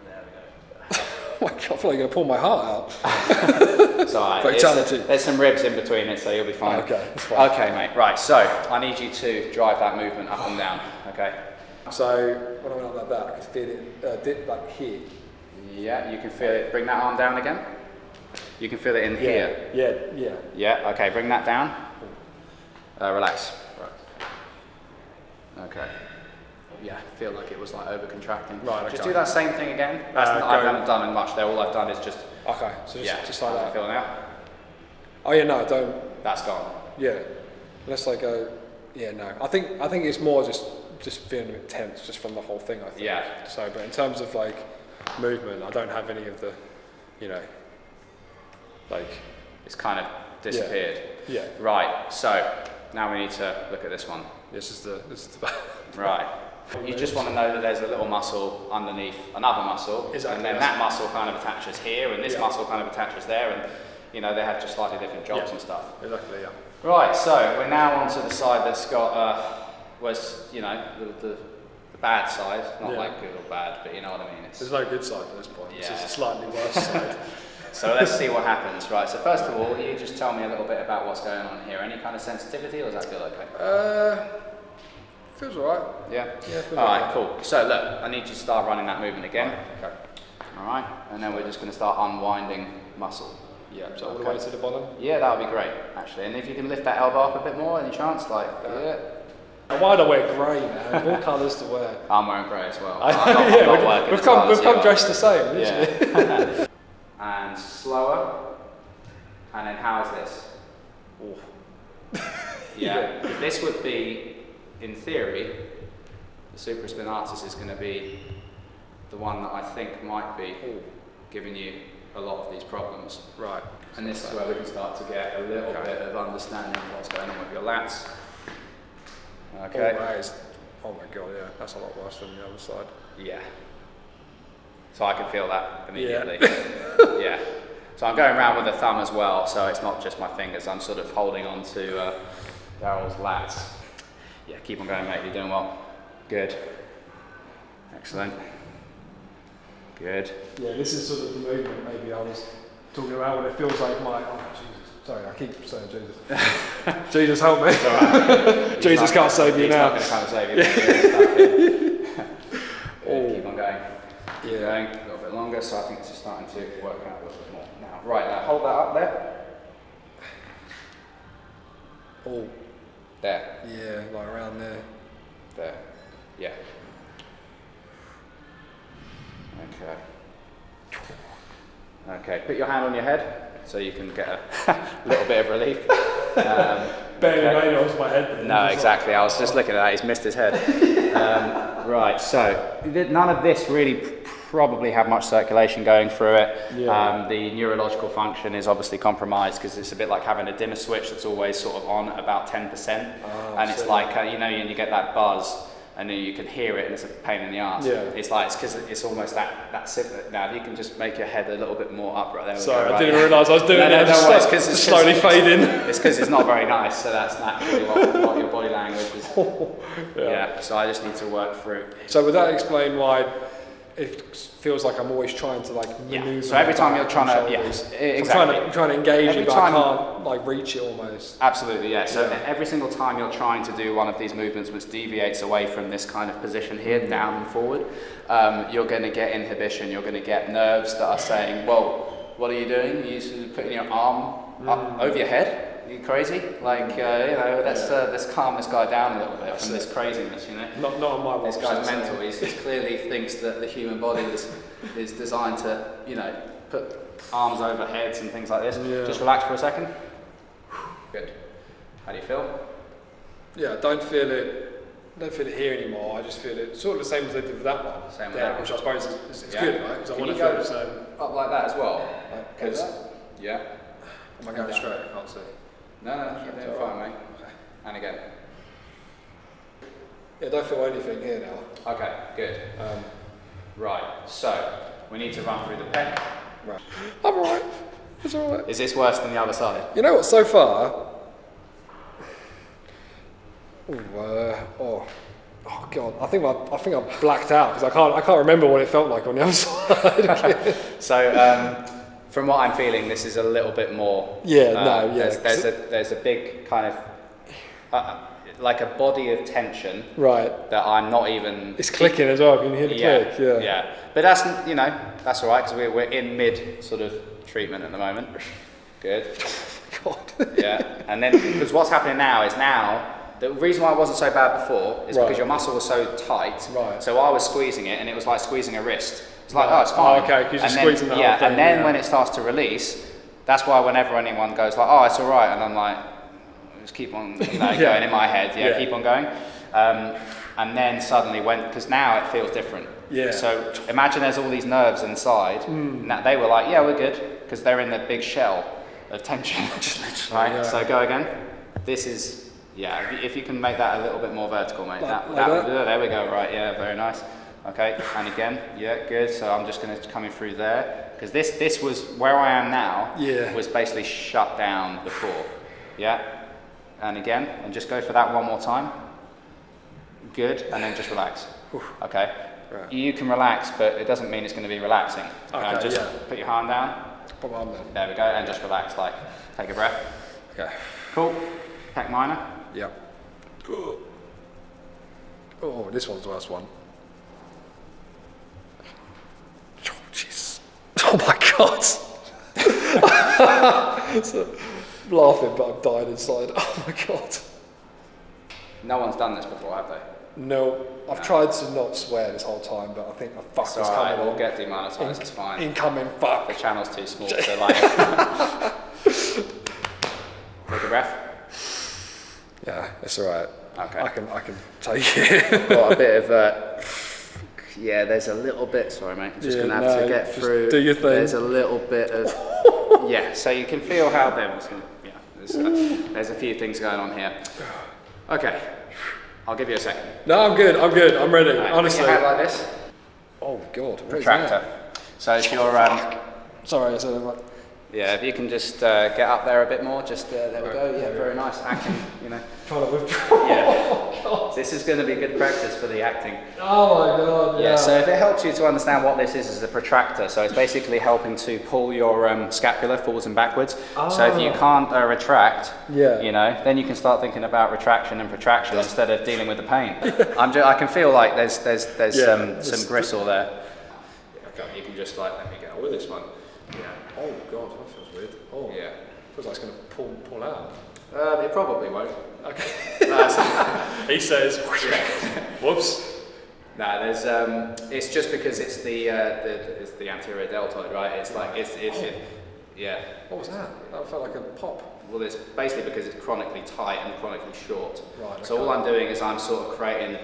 there we go. Oh my god, I feel like you're gonna pull my heart out. It's alright. Fatality. There's some ribs in between it, so you'll be fine. Okay, that's fine. Okay, mate. Right. So I need you to drive that movement up and down. Okay. So when I went like that, I could feel it dip like here. Yeah, you can feel it. Bring that arm down again. You can feel it in here. Yeah. Yeah. Okay. Bring that down. Relax. Right. Okay. Yeah, feel like it was like over contracting. Right, Just okay. do that same thing again. I haven't done it much there. All I've done is just. Okay. So just like that. Feel now. Oh yeah, no, don't. That's gone. Yeah. Unless I go. Yeah, no. I think it's more just feeling a bit tense just from the whole thing. I think. Yeah. So, but in terms of like movement, I don't have any of the, you know, like. It's kind of disappeared. Yeah. Right. So now we need to look at this one. This is the bad. Right. You just want to know that there's a little muscle underneath another muscle, Exactly, and then that muscle kind of attaches here, and this Yeah. muscle kind of attaches there, and you know they have just slightly different jobs Yeah. and stuff. Exactly. Yeah. Right. So we're now onto the side that's got was you know the bad side, not Yeah. like good or bad, but you know what I mean. There's no good side at this point. It's Yeah. just a slightly worse side. So let's see what happens. Right. So first of all, you just tell me a little bit about what's going on here. Any kind of sensitivity, or does that feel okay? Feels alright. Yeah. Yeah. Feels All right, alright. cool. So look, I need you to start running that movement again. Okay. All right, and then we're just going to start unwinding muscle. Yeah. So all the way to the bottom. Yeah, that would be great, actually. And if you can lift that elbow up a bit more, any chance? Like, yeah. Why do I wear grey, man? All colours to wear. I'm wearing grey as well. We've come dressed the same, literally. Yeah. And slower. And then how is this? Yeah. This would be, in theory, the supraspinatus is going to be the one that I think might be giving you a lot of these problems. Right. And this is where we can start to get a little bit of understanding of what's going on with your lats. Okay. Oh my god, yeah, that's a lot worse than the other side. Yeah. So I can feel that immediately. Yeah. Yeah. So I'm going around with the thumb as well, so it's not just my fingers, I'm sort of holding on to Darrell's lats. Yeah, keep on going, mate, you're doing well. Good. Excellent. Good. Yeah, this is sort of the movement maybe I was talking about when it feels like my, oh Jesus, sorry, I keep saying Jesus. Jesus help me. Right. Jesus can't save you now. He's not going to kind of save you. Good, keep on going. Keep going a little bit longer, so I think this is starting to work out a little bit more. Now, right, now hold that up there. Oh. There. Yeah, like around there. There. Yeah. Okay. Okay, put your hand on your head so you can get a little bit of relief. Barely made it my head. No, exactly. I was just looking at that. He's missed his head. Right. So none of this really probably have much circulation going through it. Yeah. The neurological function is obviously compromised because it's a bit like having a dimmer switch that's always sort of on about 10%, and it's like you know, and you get that buzz. And then you can hear it, and it's a pain in the arse. Yeah. It's because it's almost that simple. Now, if you can just make your head a little bit more up right there. Sorry, I didn't realise I was doing it. It's slowly fading. It's because it's not very nice, so that's naturally what your body language is. Yeah. So I just need to work through. So would that explain why it feels like I'm always trying to maneuver? So every time you're trying to, exactly. I'm trying to engage every it, but I can't reach it almost. Absolutely, yeah. So every single time you're trying to do one of these movements which deviates away from this kind of position here, down and forward, you're going to get inhibition. You're going to get nerves that are saying, "Well, what are you doing? You're putting your arm up over your head. Are you crazy? Let's calm this guy down a little bit from this craziness, you know." Not on my watch. This guy's mental. He clearly thinks that the human body is designed to, put arms over heads and things like this. Yeah. Just relax for a second. Good. How do you feel? Yeah, I don't feel it here anymore. I just feel it sort of the same as I did with that one. Same with that one. Which I suppose is good, right? Because I want to go feel up like that as well. Yeah. Am I going straight? I can't see. No, you're doing fine, mate. Okay. And again. Yeah, I don't feel anything here now. Okay, good. Right, so we need to run through the pec. Right. I'm alright. It's alright. Is this worse than the other side? You know what? So far. Oh God! I think I blacked out because I can't remember what it felt like on the other side. So. From what I'm feeling, this is a little bit more. There's a big kind of like a body of tension. Right. That I'm not even. It's clicking as well. Can you hear the click? Yeah. Yeah. But that's all right because we're in mid sort of treatment at the moment. Good. God. Yeah. And then because what's happening now is the reason why it wasn't so bad before is because your muscle was so tight. Right. So I was squeezing it, and it was like squeezing a wrist. It's like, oh, it's fine. Oh, okay, because you're squeezing that whole thing. And then when it starts to release, that's why whenever anyone goes like, oh, it's all right, and I'm like, just keep on going in my head, keep on going. And then suddenly because now it feels different. Yeah. So imagine there's all these nerves inside, and they were like, yeah, we're good, because they're in the big shell of tension. Right? Yeah. So go again. This is, if you can make that a little bit more vertical, mate. There we go, right, yeah, very nice. Okay, and again, good. So I'm just going to come in through there because this was where I am now. Was basically shut down before. And again, and just go for that one more time. Good, and then just relax. Okay, right. You can relax, but it doesn't mean it's going to be relaxing. Just put your hand down. Put my arm down. There we go, and just relax. Like, take a breath. Okay. Cool. Pec minor. Yeah. Oh, this one's the worst one. Oh my God! Laughing, but I'm dying inside. Oh my God! No one's done this before, have they? No, I've tried to not swear this whole time, but I think a fuck is coming on. We'll get demonetised. It's fine. Incoming fuck. The channel's too small. So like, take a breath. Yeah, it's all right. Okay. I can take it. Got a bit of. There's a little bit. Sorry, mate. I'm just gonna have to get through. Do your thing. There's a little bit of. So you can feel how there's a few things going on here. Okay, I'll give you a second. No, I'm good. I'm ready. Right, honestly. Put your hand like this. Oh God. Protractor. So if you're sorry, if you can just get up there a bit more, there we go. Yeah, very nice acting. Trying to withdraw. Yeah. This is going to be good practice for the acting. Oh my God. Yeah. So if it helps you to understand what this is a protractor. So it's basically helping to pull your scapula forwards and backwards. So if you can't retract, then you can start thinking about retraction and protraction instead of dealing with the pain. I can feel like there's some gristle there. Okay, you can just let me get on with this one. Yeah. Oh God, that feels weird. Oh. Yeah. Feels like it's going to pull out. It probably won't. Okay. He says. Whoops. No, there's. It's just because it's the anterior deltoid, right? It's like it's. Yeah. What was that? That felt like a pop. Well, it's basically because it's chronically tight and chronically short. Right, okay. So all I'm doing is I'm sort of creating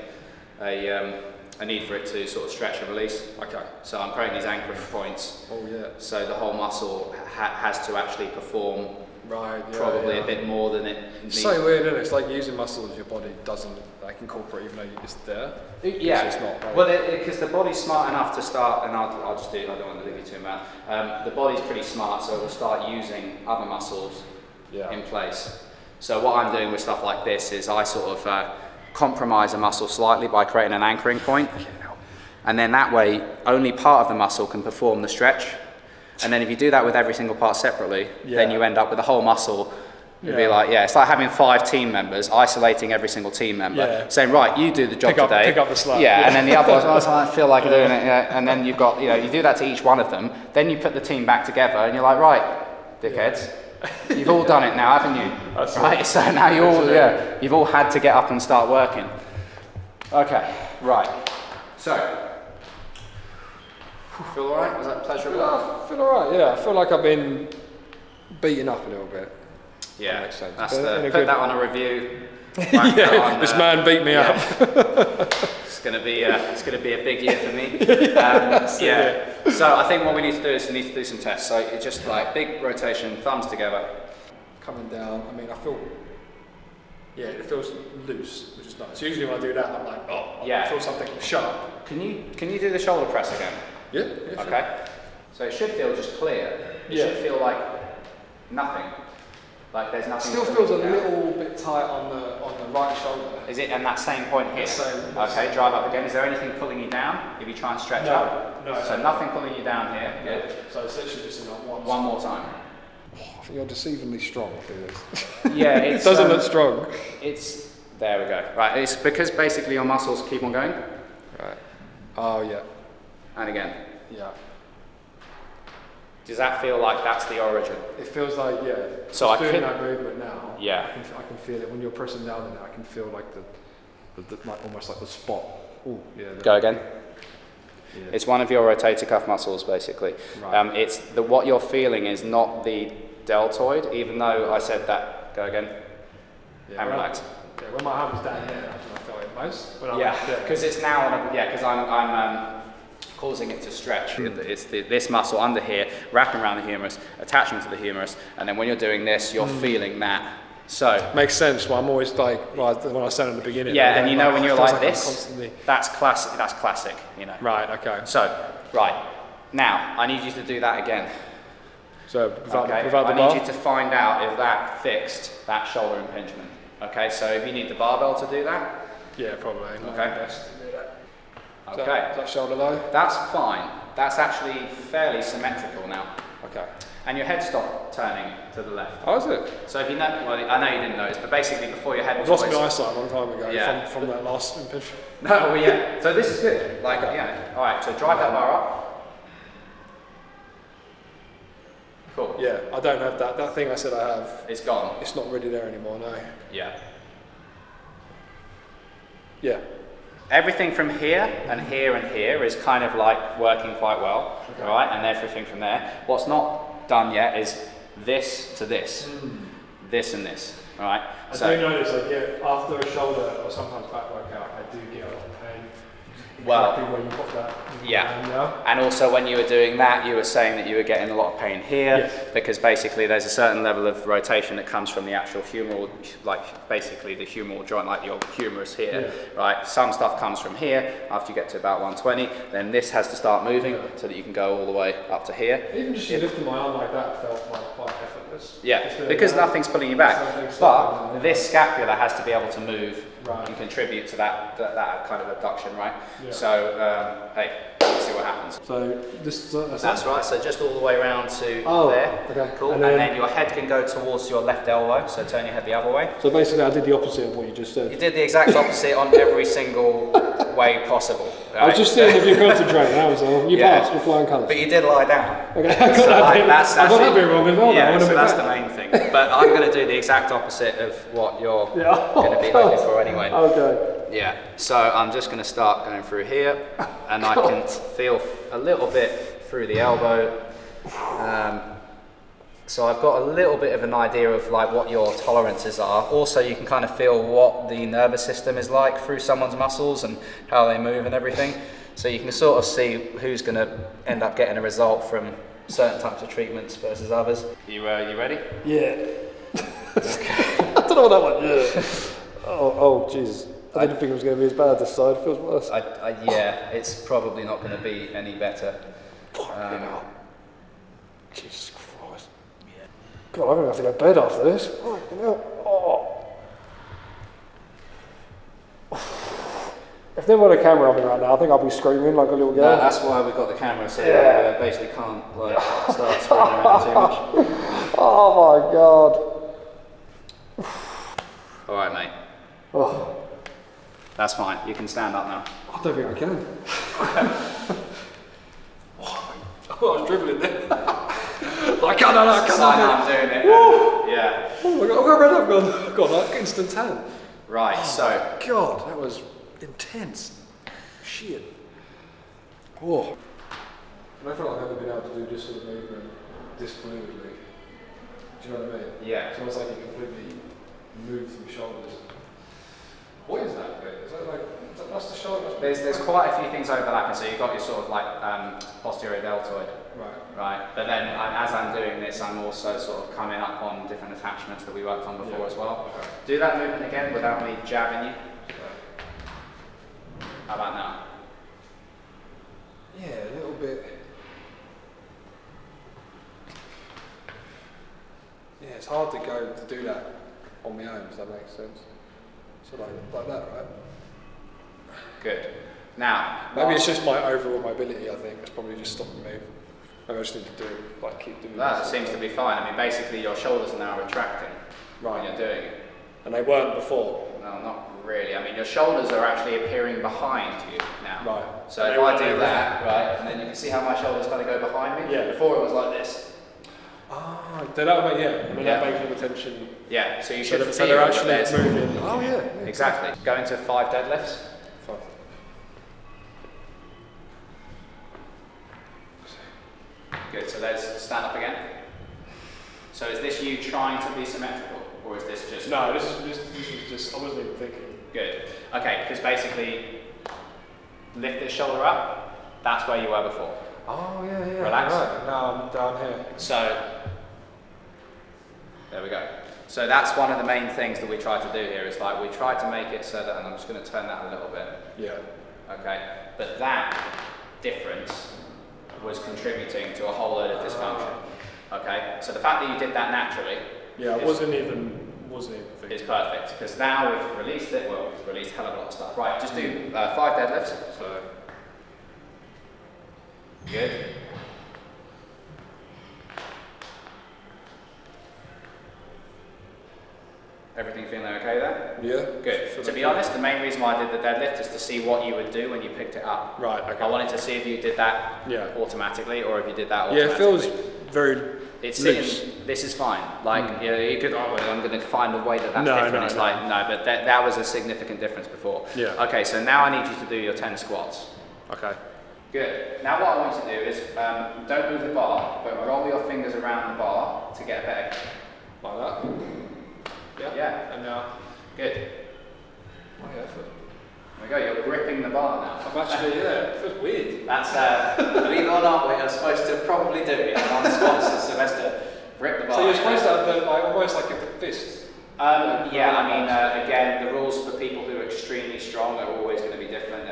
a need for it to sort of stretch and release. Okay. So I'm creating these anchoring points. Oh yeah. So the whole muscle has to actually perform Right. Yeah, probably a bit more than it needs. It's so weird, isn't it? It's like using muscles your body doesn't like incorporate, even though it's there. Yeah. It's not. Right? Well, because the body's smart enough to start, and I'll just do it. I don't want to leave you too much. The body's pretty smart, so it will start using other muscles in place. So what I'm doing with stuff like this is I sort of compromise a muscle slightly by creating an anchoring point, and then that way only part of the muscle can perform the stretch. And then if you do that with every single part separately, then you end up with the whole muscle. It'd be like, it's like having 5 team members, isolating every single team member, saying, right, you do the job today. Pick up the slack. And then the other ones, I feel like doing it. And then you've got, you do that to each one of them. Then you put the team back together, and you're like, right, dickheads, you've all done it now, haven't you? Right. So now you've all had to get up and start working. Okay, right. So. Feel alright? Was that pleasurable? I feel alright, yeah. I feel like I've been beaten up a little bit. Yeah, that makes sense. That's put that on a review. This man beat me up. It's gonna be a big year for me. So I think what we need to do is do some tests. So it's just like big rotation, thumbs together. Coming down. I mean, I feel. Yeah, it feels loose, which is nice. Usually when I do that, I'm like, I feel something sharp. Can you do the shoulder press again? Yeah. Okay. So it should feel just clear. It should feel like nothing. Like there's nothing. Still feels a little bit tight on the right shoulder. Is it? And that same point here. Okay. Drive up again. Is there anything pulling you down? If you try and stretch up. No. So nothing pulling you down here. Good. So it's literally just in that one. One more time. I think you're deceivingly strong for this. Yeah, it doesn't look strong. There we go. Right. It's because basically your muscles keep on going. Right. Oh yeah. And again. Yeah. Does that feel like that's the origin? It feels like, So I'm doing that movement now. Yeah. I can feel it when you're pressing down in it. I can feel like the like almost like the spot. Ooh, yeah. Go again. Yeah. It's one of your rotator cuff muscles, basically. Right. It's what you're feeling is not the deltoid, even though I said that. Go again. Yeah, and relax. When my hand was down here, that's when I felt it most. Because it's now because I'm causing it to stretch. It's this muscle under here, wrapping around the humerus, attaching to the humerus, and then when you're doing this, you're feeling that. So makes sense. Well, I'm always like when I said in the beginning. Yeah, and when you're like this, that's classic. That's classic. Right. Okay. So now I need you to do that again. So without the bar? I need you to find out if that fixed that shoulder impingement. Okay. So if you need the barbell to do that. Yeah, probably. Okay. Best to do that. Okay. Is that shoulder low? That's fine. That's actually fairly symmetrical now. Okay. And your head stopped turning to the left. Oh, is it? So if you know, I know you didn't notice, but basically before your head was lost my eyesight a long time ago. Yeah. From that last impingement. No, So this is good. All right. So drive that bar up. Cool. Yeah, I don't have that. That thing I said I have. It's gone. It's not really there anymore. No. Yeah. Yeah. Everything from here and here and here is kind of like working quite well, right? And everything from there. What's not done yet is this to this, this and this, all right? I do notice I get after a shoulder or sometimes back workout, I do get a lot of pain. Well, when you put that. And also when you were doing that, you were saying that you were getting a lot of pain here because basically there's a certain level of rotation that comes from the actual humeral, like basically the humeral joint, like your humerus here, right? Some stuff comes from here after you get to about 120, then this has to start moving so that you can go all the way up to here. Even just lifting my arm like that felt like quite effortless. Yeah, because nothing's pulling you back. But this scapula has to be able to move and contribute to that kind of abduction, right? Yeah. So, hey, let's see what happens. So that's right. So just all the way around to there. Okay. Cool. And then your head can go towards your left elbow. So turn your head the other way. So basically, I did the opposite of what you just said. You did the exact opposite on every single way possible. Right? I was just seeing if you concentrate. That was all. You passed with flying colours. But you did lie down. Okay. I got that bit wrong as well. Yeah. So that's the main thing. But I'm going to do the exact opposite of what you're going to be hoping for anyway. Okay. Yeah, so I'm just going to start going through here, and I can feel a little bit through the elbow. So I've got a little bit of an idea of like what your tolerances are. Also, you can kind of feel what the nervous system is like through someone's muscles and how they move and everything. So you can sort of see who's going to end up getting a result from certain types of treatments versus others. You ready? Yeah. I don't know what that one. Yeah. Oh, Jesus. I didn't think it was going to be as bad this side. It feels worse. Yeah, it's probably not going to be any better. Jesus Christ. Yeah. God, I'm going to have to go to bed after this. Fucking hell. If there were a camera on me right now, I think I'd be screaming like a little girl. No, that's why we've got the camera, so we basically can't like start screaming around too much. Oh my God. All right, mate. Oh. That's fine. You can stand up now. I don't think I can. I was dribbling there. I can't. I'm doing it. Yeah. Oh my God, I've got red up. I've got like instant tan. Right, so. God, that was intense. Shit. Whoa. I feel like I've never been able to do this sort of movement this fluidly. Do you know what I mean? Yeah. It's almost like you completely move from shoulders. What is that bit? Is that like, that's the shoulder? There's quite a few things overlapping. So you've got your sort of like posterior deltoid. Right. But then as I'm doing this, I'm also sort of coming up on different attachments that we worked on before as well. Okay. Do that movement again without me jabbing you. How about now? Yeah, a little bit. Yeah, it's hard to go to do that on my own, does that make sense? So like that, right? Good. Now, maybe it's just my overall mobility, I think. It's probably just stopping me. Maybe I just need to do, like, keep doing that. Seems to be fine. I mean, basically your shoulders are now retracting when you're doing it. And they weren't before? No, not really. I mean, your shoulders are actually appearing behind you now. Right. So if I do that, right, and then you can see how my shoulders kind of go behind me? Yeah. Before it was like this. Ah, that would make, I mean, that makes more attention. Yeah, so you should feel so they're actually that moving. Oh, yeah. Exactly. Go into 5 deadlifts. 5. Good, so let's stand up again. So is this you trying to be symmetrical, or is this just... No, this was just, I wasn't even thinking. Good. Okay, because basically, lift this shoulder up, that's where you were before. Oh, yeah. Relax. Right. Now I'm down here. So, there we go. So that's one of the main things that we try to do here, is like we try to make it so that, and I'm just going to turn that a little bit. Yeah. Okay, but that difference was contributing to a whole load of dysfunction. Okay, so the fact that you did that naturally, yeah, I wasn't even thinking. It's perfect, because now we've released it. Well, we've released a hell of a lot of stuff. Right, just do 5 deadlifts. So good. Everything feeling okay there? Yeah. Good. To be honest, the main reason why I did the deadlift is to see what you would do when you picked it up. Right, okay. I wanted to see if you did that automatically, or if you did that automatically. Yeah, it feels very it's loose. This is fine. Like, you could, I'm going to find a way that's different. But that was a significant difference before. Yeah. Okay, so now I need you to do your 10 squats. Okay. Good. Now what I want you to do is, don't move the bar, but roll your fingers around the bar to get a better... Like that? Yeah. And now? Good. Oh, yeah, There we go, you're gripping the bar now. I'm actually, it feels weird. That's, believe it or not, what you're supposed to probably do on the squats this semester. Grip the bar. So you're supposed to have almost like a fist? Yeah, I mean, again, the rules for people who are extremely strong are always going to be different.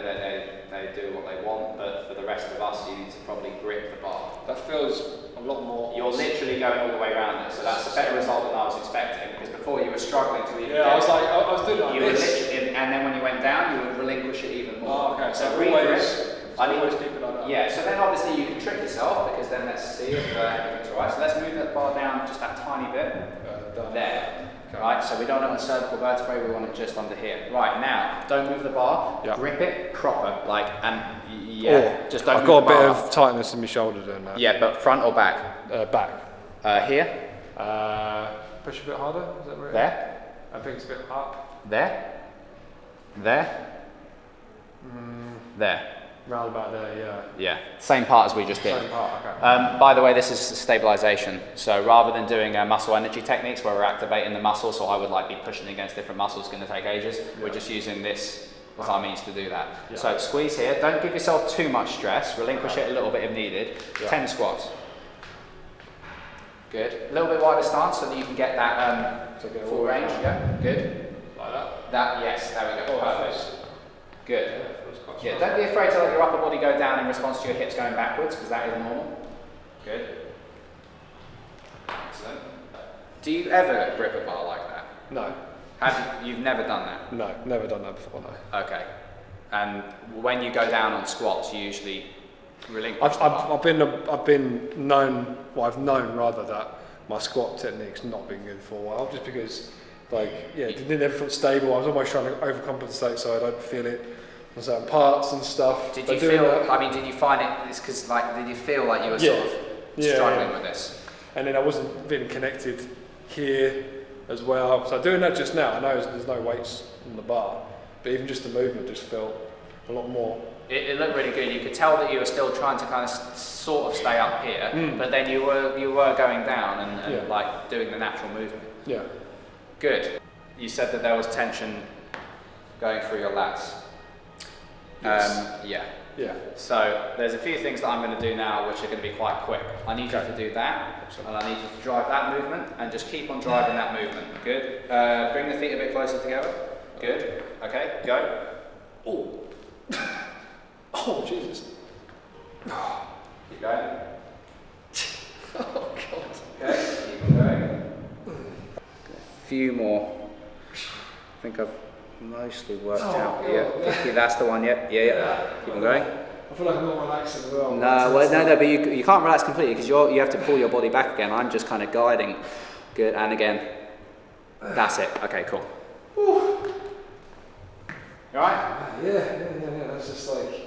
They do what they want, but for the rest of us, you need to probably grip the bar. That feels a lot more... You're literally going all the way around it, so that's a better result than I was expecting, because before you were struggling to even I was doing like this. And then when you went down, you would relinquish it even more. Oh, okay, so always keep it like that. Yeah, so then obviously you can trick yourself, because then let's see if everything's alright. So let's move that bar down just that tiny bit. There. Okay. Right, so we don't want the cervical vertebrae, we want it just under here. Right, now, don't move the bar, grip it proper, just don't I've move got a bit of tightness in my shoulder doing that. Yeah, but front or back? Back. Here? Push a bit harder, is that right? There? I think it's a bit up. There? There? There? Round about there, yeah. Yeah, same part as we just did. Same part, okay. By the way, this is stabilization. So rather than doing muscle energy techniques where we're activating the muscle, so I would like be pushing against different muscles, going to take ages. We're just using this as our means to do that. Yeah. So squeeze here. Don't give yourself too much stress. Relinquish it a little bit if needed. 10 squats. Good. A little bit wider stance so that you can get that full range. Yeah. Good. Like that. That. Yes. There we go. Perfect. Good. Yeah, Don't be afraid to let your upper body go down in response to your hips going backwards, because that is normal. Good. Excellent. Do you ever grip a bar like that? No. You've never done that? No, never done that before, no. Okay. And when you go down on squats, you usually relinquish the bar? I've been known, well, I've known rather that my squat technique's not been good for a while, just because, it never felt stable. I was almost trying to overcompensate so I don't feel it on certain parts and stuff. Did you did you find it, did you feel like you were sort of struggling with this? And then I wasn't feeling connected here as well. So doing that just now, I know there's no weights on the bar, but even just the movement just felt a lot more. It looked really good. You could tell that you were still trying to kind of sort of stay up here, but then you were going down and like doing the natural movement. Yeah. Good. You said that there was tension going through your lats. Yes. Yeah. So there's a few things that I'm going to do now which are going to be quite quick. I need you to do that, and I need you to drive that movement, and just keep on driving that movement. Good. Bring the feet a bit closer together. Good. Okay, go. Oh. Oh, Jesus. Keep going. Oh, God. Okay, keep on going. A few more. I think I've mostly worked out. Yeah, that's the one. Yeah. Keep on going. I feel like I'm not relaxing as well. No, but you can't relax completely because you have to pull your body back again. I'm just kind of guiding. Good, and again. That's it. Okay, cool. You alright? Yeah. That's just like.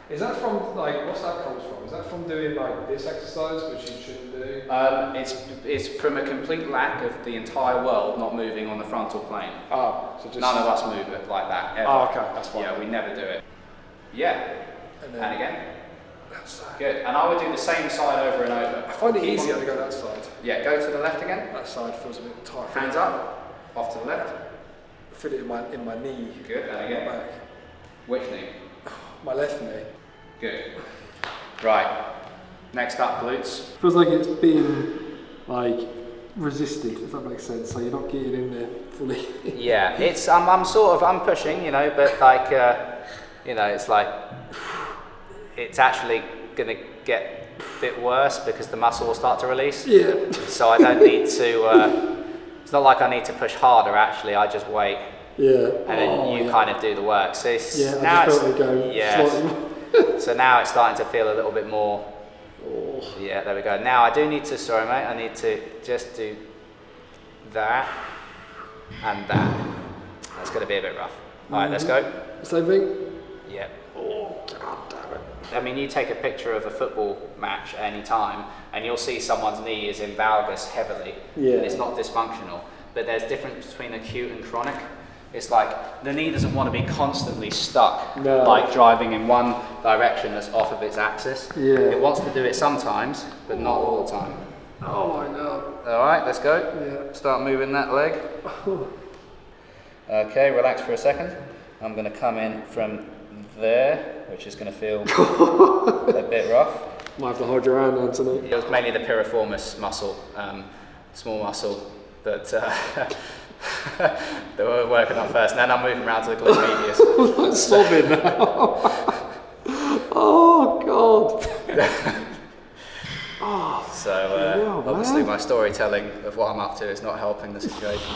Is that from what's that comes from? Is that from doing this exercise, which you shouldn't do? It's from a complete lack of the entire world not moving on the frontal plane. Oh, so just none of us move it like that ever. Oh, okay, that's fine. Yeah, we never do it. Yeah. And again. That's Good. And I would do the same side over and over. I find it easier to go that side. Yeah, go to the left again. That side feels a bit tight. Hands up. Off to the left. I feel it in my knee. Good. And again. Back. Which knee? My left knee. Good. Right. Next up, glutes. Feels like it's being resisted, if that makes sense. So you're not getting in there fully. Yeah, it's I'm pushing, but it's like it's actually gonna get a bit worse because the muscle will start to release. Yeah. So I don't need to. It's not like I need to push harder. Actually, I just wait. Yeah. And then you kind of do the work. So I just felt it go slightly. So now it's starting to feel a little bit more. Yeah, there we go. Now I do need to, sorry mate, I need to just do that and that. That's going to be a bit rough. Alright, let's go. Same thing? Yeah. Oh, God damn it. I mean, you take a picture of a football match any time and you'll see someone's knee is in valgus heavily. Yeah. And it's not dysfunctional. But there's difference between acute and chronic. It's like the knee doesn't want to be constantly stuck, driving in one direction that's off of its axis. Yeah. It wants to do it sometimes, but not all the time. Oh my God. All right, let's go. Yeah. Start moving that leg. Okay, relax for a second. I'm going to come in from there, which is going to feel a bit rough. Might have to hold your hand, Anthony. It was mainly the piriformis muscle, small muscle that that we're working on first, and then I'm moving around to the glute medius. I'm like sobbing now. Oh God. Obviously my storytelling of what I'm up to is not helping the situation.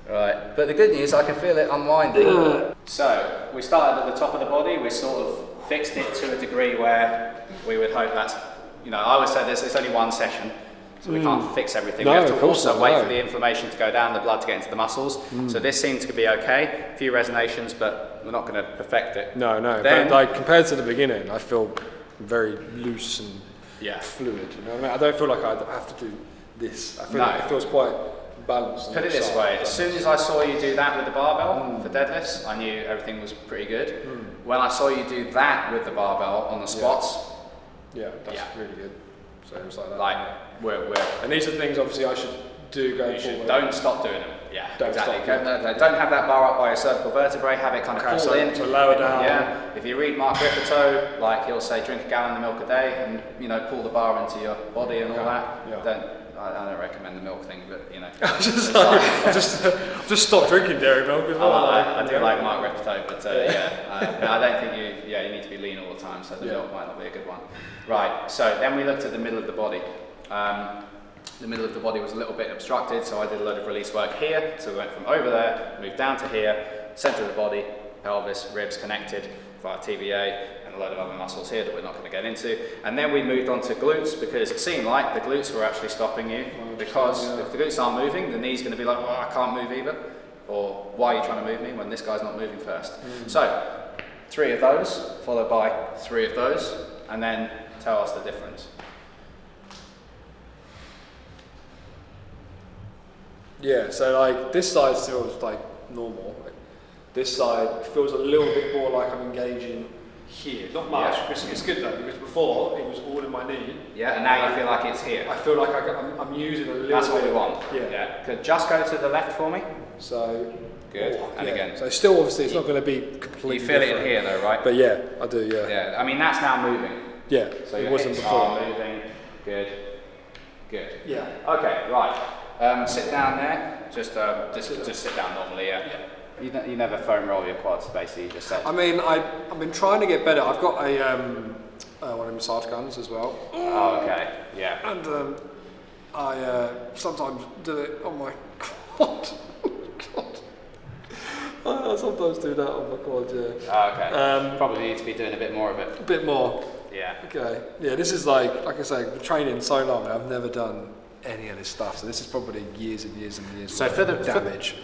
Right, but the good news, I can feel it unwinding. So we started at the top of the body, we sort of fixed it to a degree where we would hope that's, I always say it's only one session. So we can't fix everything. No, we have to of course also not, wait no. for the inflammation to go down, the blood to get into the muscles. So this seems to be okay. A few resonations, but we're not going to perfect it. No. Then, but compared to the beginning, I feel very loose and fluid. You know what I mean? I don't feel like I have to do this. I feel like it feels quite balance. Put it this way, as soon as I saw you do that with the barbell for deadlifts, I knew everything was pretty good. When I saw you do that with the barbell on the squats, that's really good. So it was like that. Like, we're and these are things obviously I should do going forward. Don't stop doing them. Yeah, Don't exactly. stop doing Don't have that bar up by your cervical vertebrae, have it kind of pull in. So lower down. Yeah. If you read Mark Rippetoe, like he'll say drink a gallon of milk a day and, you know, pull the bar into your body and all that. Yeah. I don't recommend the milk thing, but you know. I've just stopped drinking dairy milk as well. I do like Mark Rippetoe, but but I don't think you need to be lean all the time, so the milk might not be a good one. Right, so then we looked at the middle of the body. The middle of the body was a little bit obstructed, so I did a load of release work here. So we went from over there, moved down to here, center of the body, pelvis, ribs connected via TVA, and a load of other muscles here that we're not going to get into. And then we moved on to glutes, because it seemed like the glutes were actually stopping you, because if the glutes aren't moving, the knee's going to be like, well, I can't move either, or why are you trying to move me when this guy's not moving first? So 3 of those, followed by 3 of those, and then tell us the difference. Yeah, so like this side feels like normal. Like, this side feels a little bit more like I'm engaging here. Not much, it's good though, because before it was all in my knee. Yeah, and now you feel like it's here. I feel like I'm using a little bit. That's what we want. Yeah. Could just go to the left for me. So. Good. And again. So still, obviously, it's not going to be completely. You feel different. it in here though, right? But yeah, I do. Yeah. Yeah. I mean, that's now moving. Yeah. So it your wasn't hips before. are moving. Good. Good. Yeah. Okay. Right. Sit down there. Just sit down normally. Yeah. You never foam roll your quads, basically. You just say. I mean, I've been trying to get better. I've got one of massage guns as well. Oh, okay. Yeah. And I sometimes do it on my quad. I sometimes do that on my quad, yeah. Oh, okay. Probably need to be doing a bit more of it. A bit more. Yeah. Okay. Yeah, this is like I say, I've been training so long and I've never done any of this stuff. So this is probably years and years and years. So for the damage.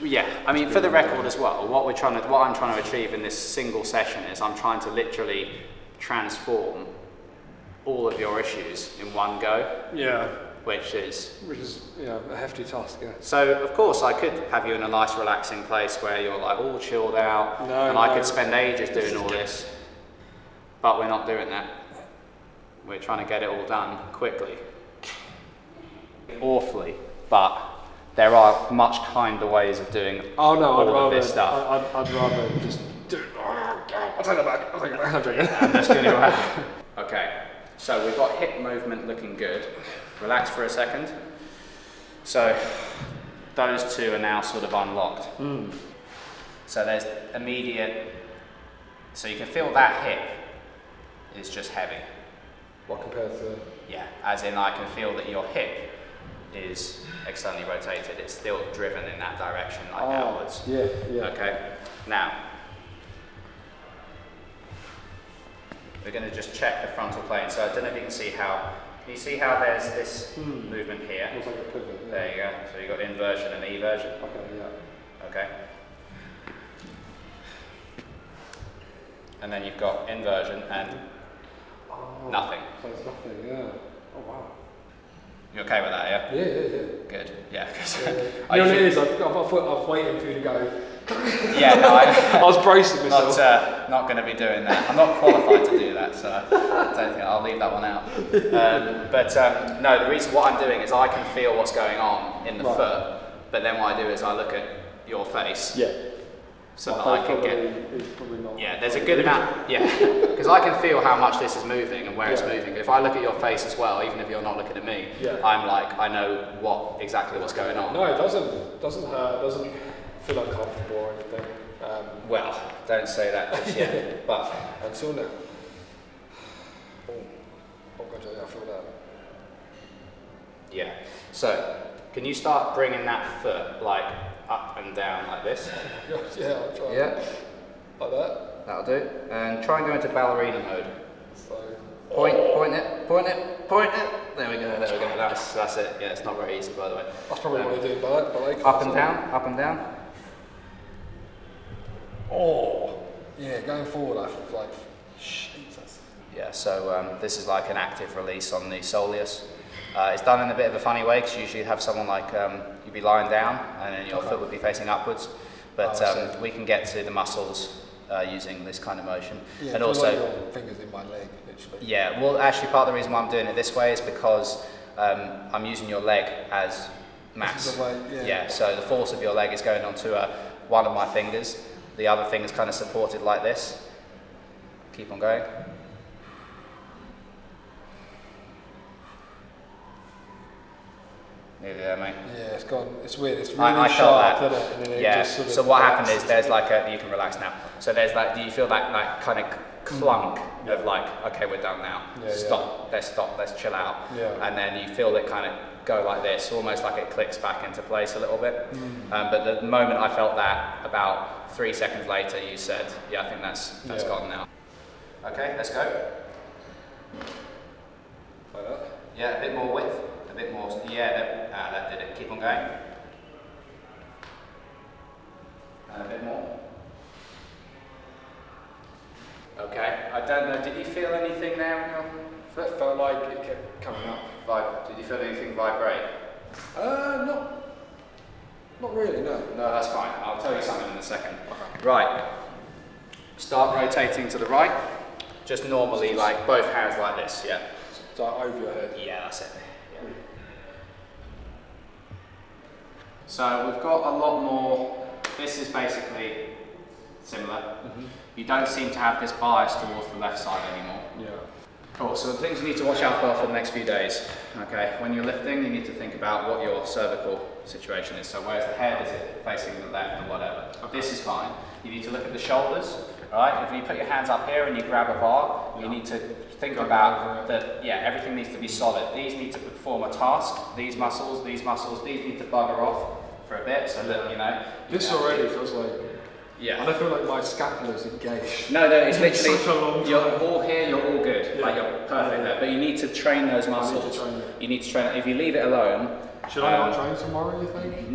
I mean, for the record as well, what I'm trying to achieve in this single session is I'm trying to literally transform all of your issues in one go. Yeah. Which is a hefty task, yeah. So of course I could have you in a nice relaxing place where you're like all chilled out, I could spend ages doing all this, but we're not doing that. We're trying to get it all done quickly. Awfully, but there are much kinder ways of doing all of this stuff. I'd rather just do it. I'll take it back. I'm joking. I'm just going to. Okay, so we've got hip movement looking good. Relax for a second. So those two are now sort of unlocked. So there's immediate, so you can feel that hip is just heavy. What compared to? Yeah, as in I can feel that your hip is externally rotated. It's still driven in that direction, like outwards. Yeah. Okay, now we're going to just check the frontal plane. So I don't know if you can see how. You see how there's this movement here? Looks like a pivot. Yeah. There you go. So you've got inversion and eversion. Okay, yeah. Okay. And then you've got inversion and nothing. So it's nothing, yeah. Oh wow. You okay with that, yeah? Yeah. Good, yeah. You know what it is? I was waiting for you to go. Yeah, no, I was bracing myself. Not going to be doing that. I'm not qualified to do that, so I don't think I'll leave that one out. No, the reason what I'm doing is I can feel what's going on in the foot, but then what I do is I look at your face. Yeah. So that I can get. Yeah, there's a good amount. Yeah, because I can feel how much this is moving and where it's moving. If I look at your face as well, even if you're not looking at me, I'm like, I know exactly what's going on. No, it doesn't hurt. It doesn't feel uncomfortable or anything. Well, don't say that just yet. But until now. Oh god, I feel that. Yeah. So, can you start bringing that foot like up and down like this? Yeah, I'll try. Yeah. Like that. That'll do. And try and go into ballerina mode. So. Point it. There we go. That's it. Yeah, it's not very easy, by the way. That's probably what I do. Ballet. Up and down. Oh. Yeah, going forward, I feel like Jesus. Yeah. So this is like an active release on the soleus. It's done in a bit of a funny way because usually you'd have someone like, you'd be lying down and then your foot would be facing upwards. But we can get to the muscles using this kind of motion. Yeah, and also, like your fingers in my leg, literally. Yeah, well actually part of the reason why I'm doing it this way is because I'm using your leg as mass. Yeah, so the force of your leg is going onto one of my fingers. The other thing is kind of supported like this. Keep on going. Nearly there, mate. Yeah, it's gone. It's weird. It's really I sharp, felt that. isn't it? And then Yeah. it just sort of So what happened is collapses. there's like you can relax now. So there's like, do you feel that kind of clunk of like, okay, we're done now. Stop. Let's chill out. Yeah. And then you feel it kind of go like this, almost like it clicks back into place a little bit. But the moment I felt that, about 3 seconds later, you said, yeah, I think that's gone now. Okay, let's go. Like that. Yeah, a bit more width, a bit more. Yeah, that did it. Keep on going. And a bit more. Okay, I don't know, did you feel anything there in your foot? Felt like it kept coming up. Did you feel anything vibrate? Not really, no. No, that's fine. I'll tell you something in a second. Okay. Right. Start rotating to the right. Just normally, like both hands like this, yeah. So over your head. Yeah, that's it. Yeah. So we've got a lot more. This is basically similar. You don't seem to have this bias towards the left side anymore. Yeah. Cool, so the things you need to watch out for the next few days. Okay, when you're lifting, you need to think about what your cervical situation is. So where's the head? Is it facing the left or whatever? Okay. This is fine. You need to look at the shoulders, right? If you put your hands up here and you grab a bar, you need to think about that, everything needs to be solid. These need to perform a task. These muscles, these need to bugger off for a bit so that, you know. This already feels like, Yeah. and I feel like my scapula's engaged. No, it's literally, such a long you're time. all here, you're all good. Like you're perfect there. But you need to train those muscles. train it. You need to train it. If you leave it alone, Should I not train tomorrow, you think?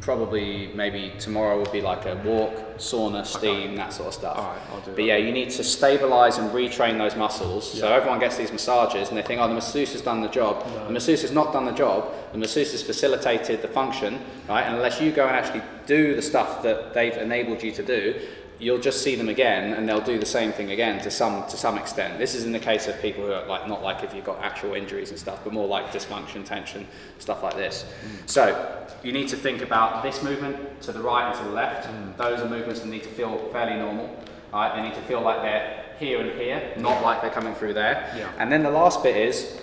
probably maybe tomorrow would be like a walk, sauna, steam, that sort of stuff. Alright, I'll do But that. yeah, you need to stabilize and retrain those muscles. So everyone gets these massages and they think, oh, the masseuse has done the job. No. The masseuse has not done the job. The masseuse has facilitated the function, right? And unless you go and actually do the stuff that they've enabled you to do, you'll just see them again and they'll do the same thing again to some extent. This is in the case of people who are like, not like if you've got actual injuries and stuff, but more like dysfunction, tension, stuff like this. So you need to think about this movement to the right and to the left. Those are movements that need to feel fairly normal, right? They need to feel like they're here and here, not like they're coming through there. Yeah. And then the last bit is,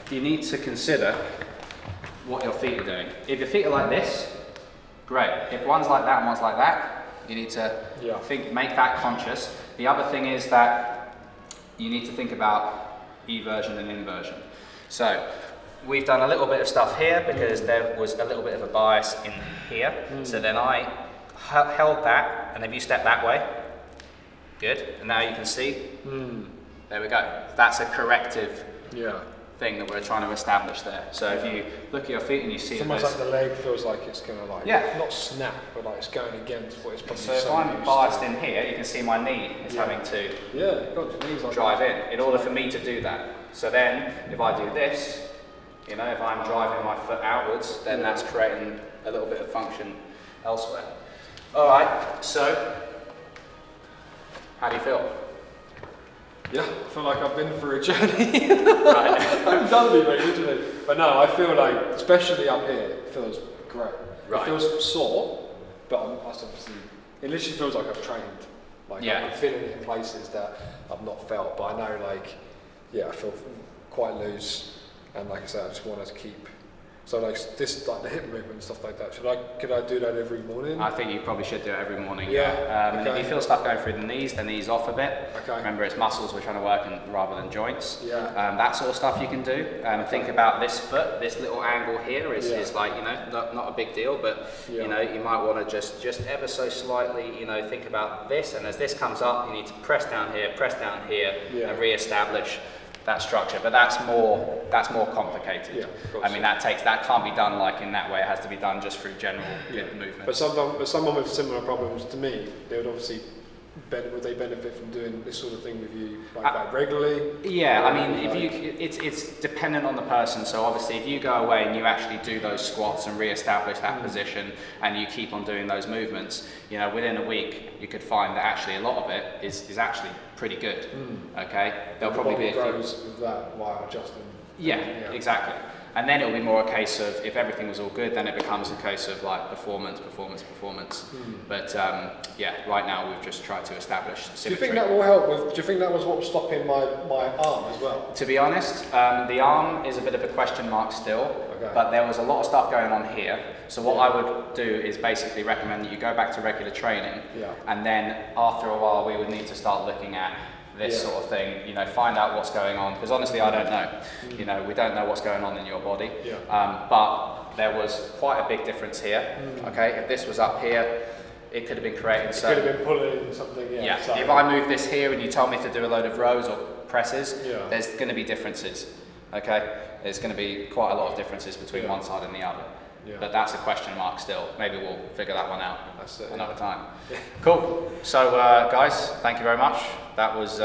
you need to consider what your feet are doing. If your feet are like this, great. If one's like that and one's like that, you need to make that conscious. The other thing is that you need to think about eversion and inversion. So we've done a little bit of stuff here because there was a little bit of a bias in here. So then I held that, and if you step that way, good. And now you can see, there we go. That's a corrective thing that we're trying to establish there. So if you look at your feet and you see It's almost like the leg feels like it's going to like, not snap, but like it's going against what it's probably so if so I'm used biased to. in here, you can see my knee is having to God, your knees like drive that. in order for me to do that. So then if I do this, you know, if I'm driving my foot outwards, then that's creating a little bit of function elsewhere. All right, so how do you feel? Yeah, I feel like I've been through a journey. Right. I've done it, mate, literally. But no, I feel like, especially up here, it feels great. Right. It feels sore, but it literally feels like I've trained. Like I'm feeling it in places that I've not felt, but I know, like, I feel quite loose, and like I said, I just want to keep. So like this, like the hip movement and stuff like that. Could I do that every morning? I think you probably should do it every morning. Yeah. And if you feel stuff going through the knees, then ease off a bit. Okay. Remember, it's muscles we're trying to work in rather than joints. Yeah. That sort of stuff you can do. Think about this foot, this little angle here is like, you know, not a big deal, but you know, you might want to just ever so slightly, you know, think about this, and as this comes up, you need to press down here, and re-establish that structure. But that's more complicated. Yeah, of course. I mean, that can't be done like in that way. It has to be done just through general good movement. But someone with similar problems to me, they would obviously would they benefit from doing this sort of thing with you like regularly? Yeah, I mean, if you, it's dependent on the person. So obviously, if you go away and you actually do those squats and re-establish that position, and you keep on doing those movements, you know, within a week, you could find that actually a lot of it is actually pretty good. Okay, there'll probably be a few. Grows with that while adjusting. Yeah, exactly. And then it'll be more a case of, if everything was all good, then it becomes a case of like performance. But yeah, right now we've just tried to establish symmetry. Do you think that will help with, do you think that was what was stopping my arm as well? To be honest, the arm is a bit of a question mark still, but there was a lot of stuff going on here. So what I would do is basically recommend that you go back to regular training, and then after a while we would need to start looking at this sort of thing, you know, find out what's going on, because honestly I don't know. You know, we don't know what's going on in your body. But there was quite a big difference here. Okay, if this was up here, it could have been creating could have been pulling something. If I move this here and you told me to do a load of rows or presses, there's going to be differences. Okay, there's going to be quite a lot of differences between one side and the other. But that's a question mark still. Maybe we'll figure that one out another time. Cool. So guys, thank you very much. That was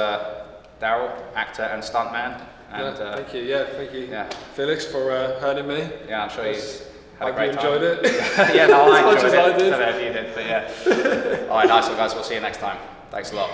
Darrell, actor and stuntman. And, thank you. Thank you, Felix, for hurting me. Yeah, I'm sure he's had a Hope great you time. enjoyed it. Yeah, no, I as much enjoyed as I it. did. I don't know if you did, but yeah. All right, nice one, guys. We'll see you next time. Thanks a lot.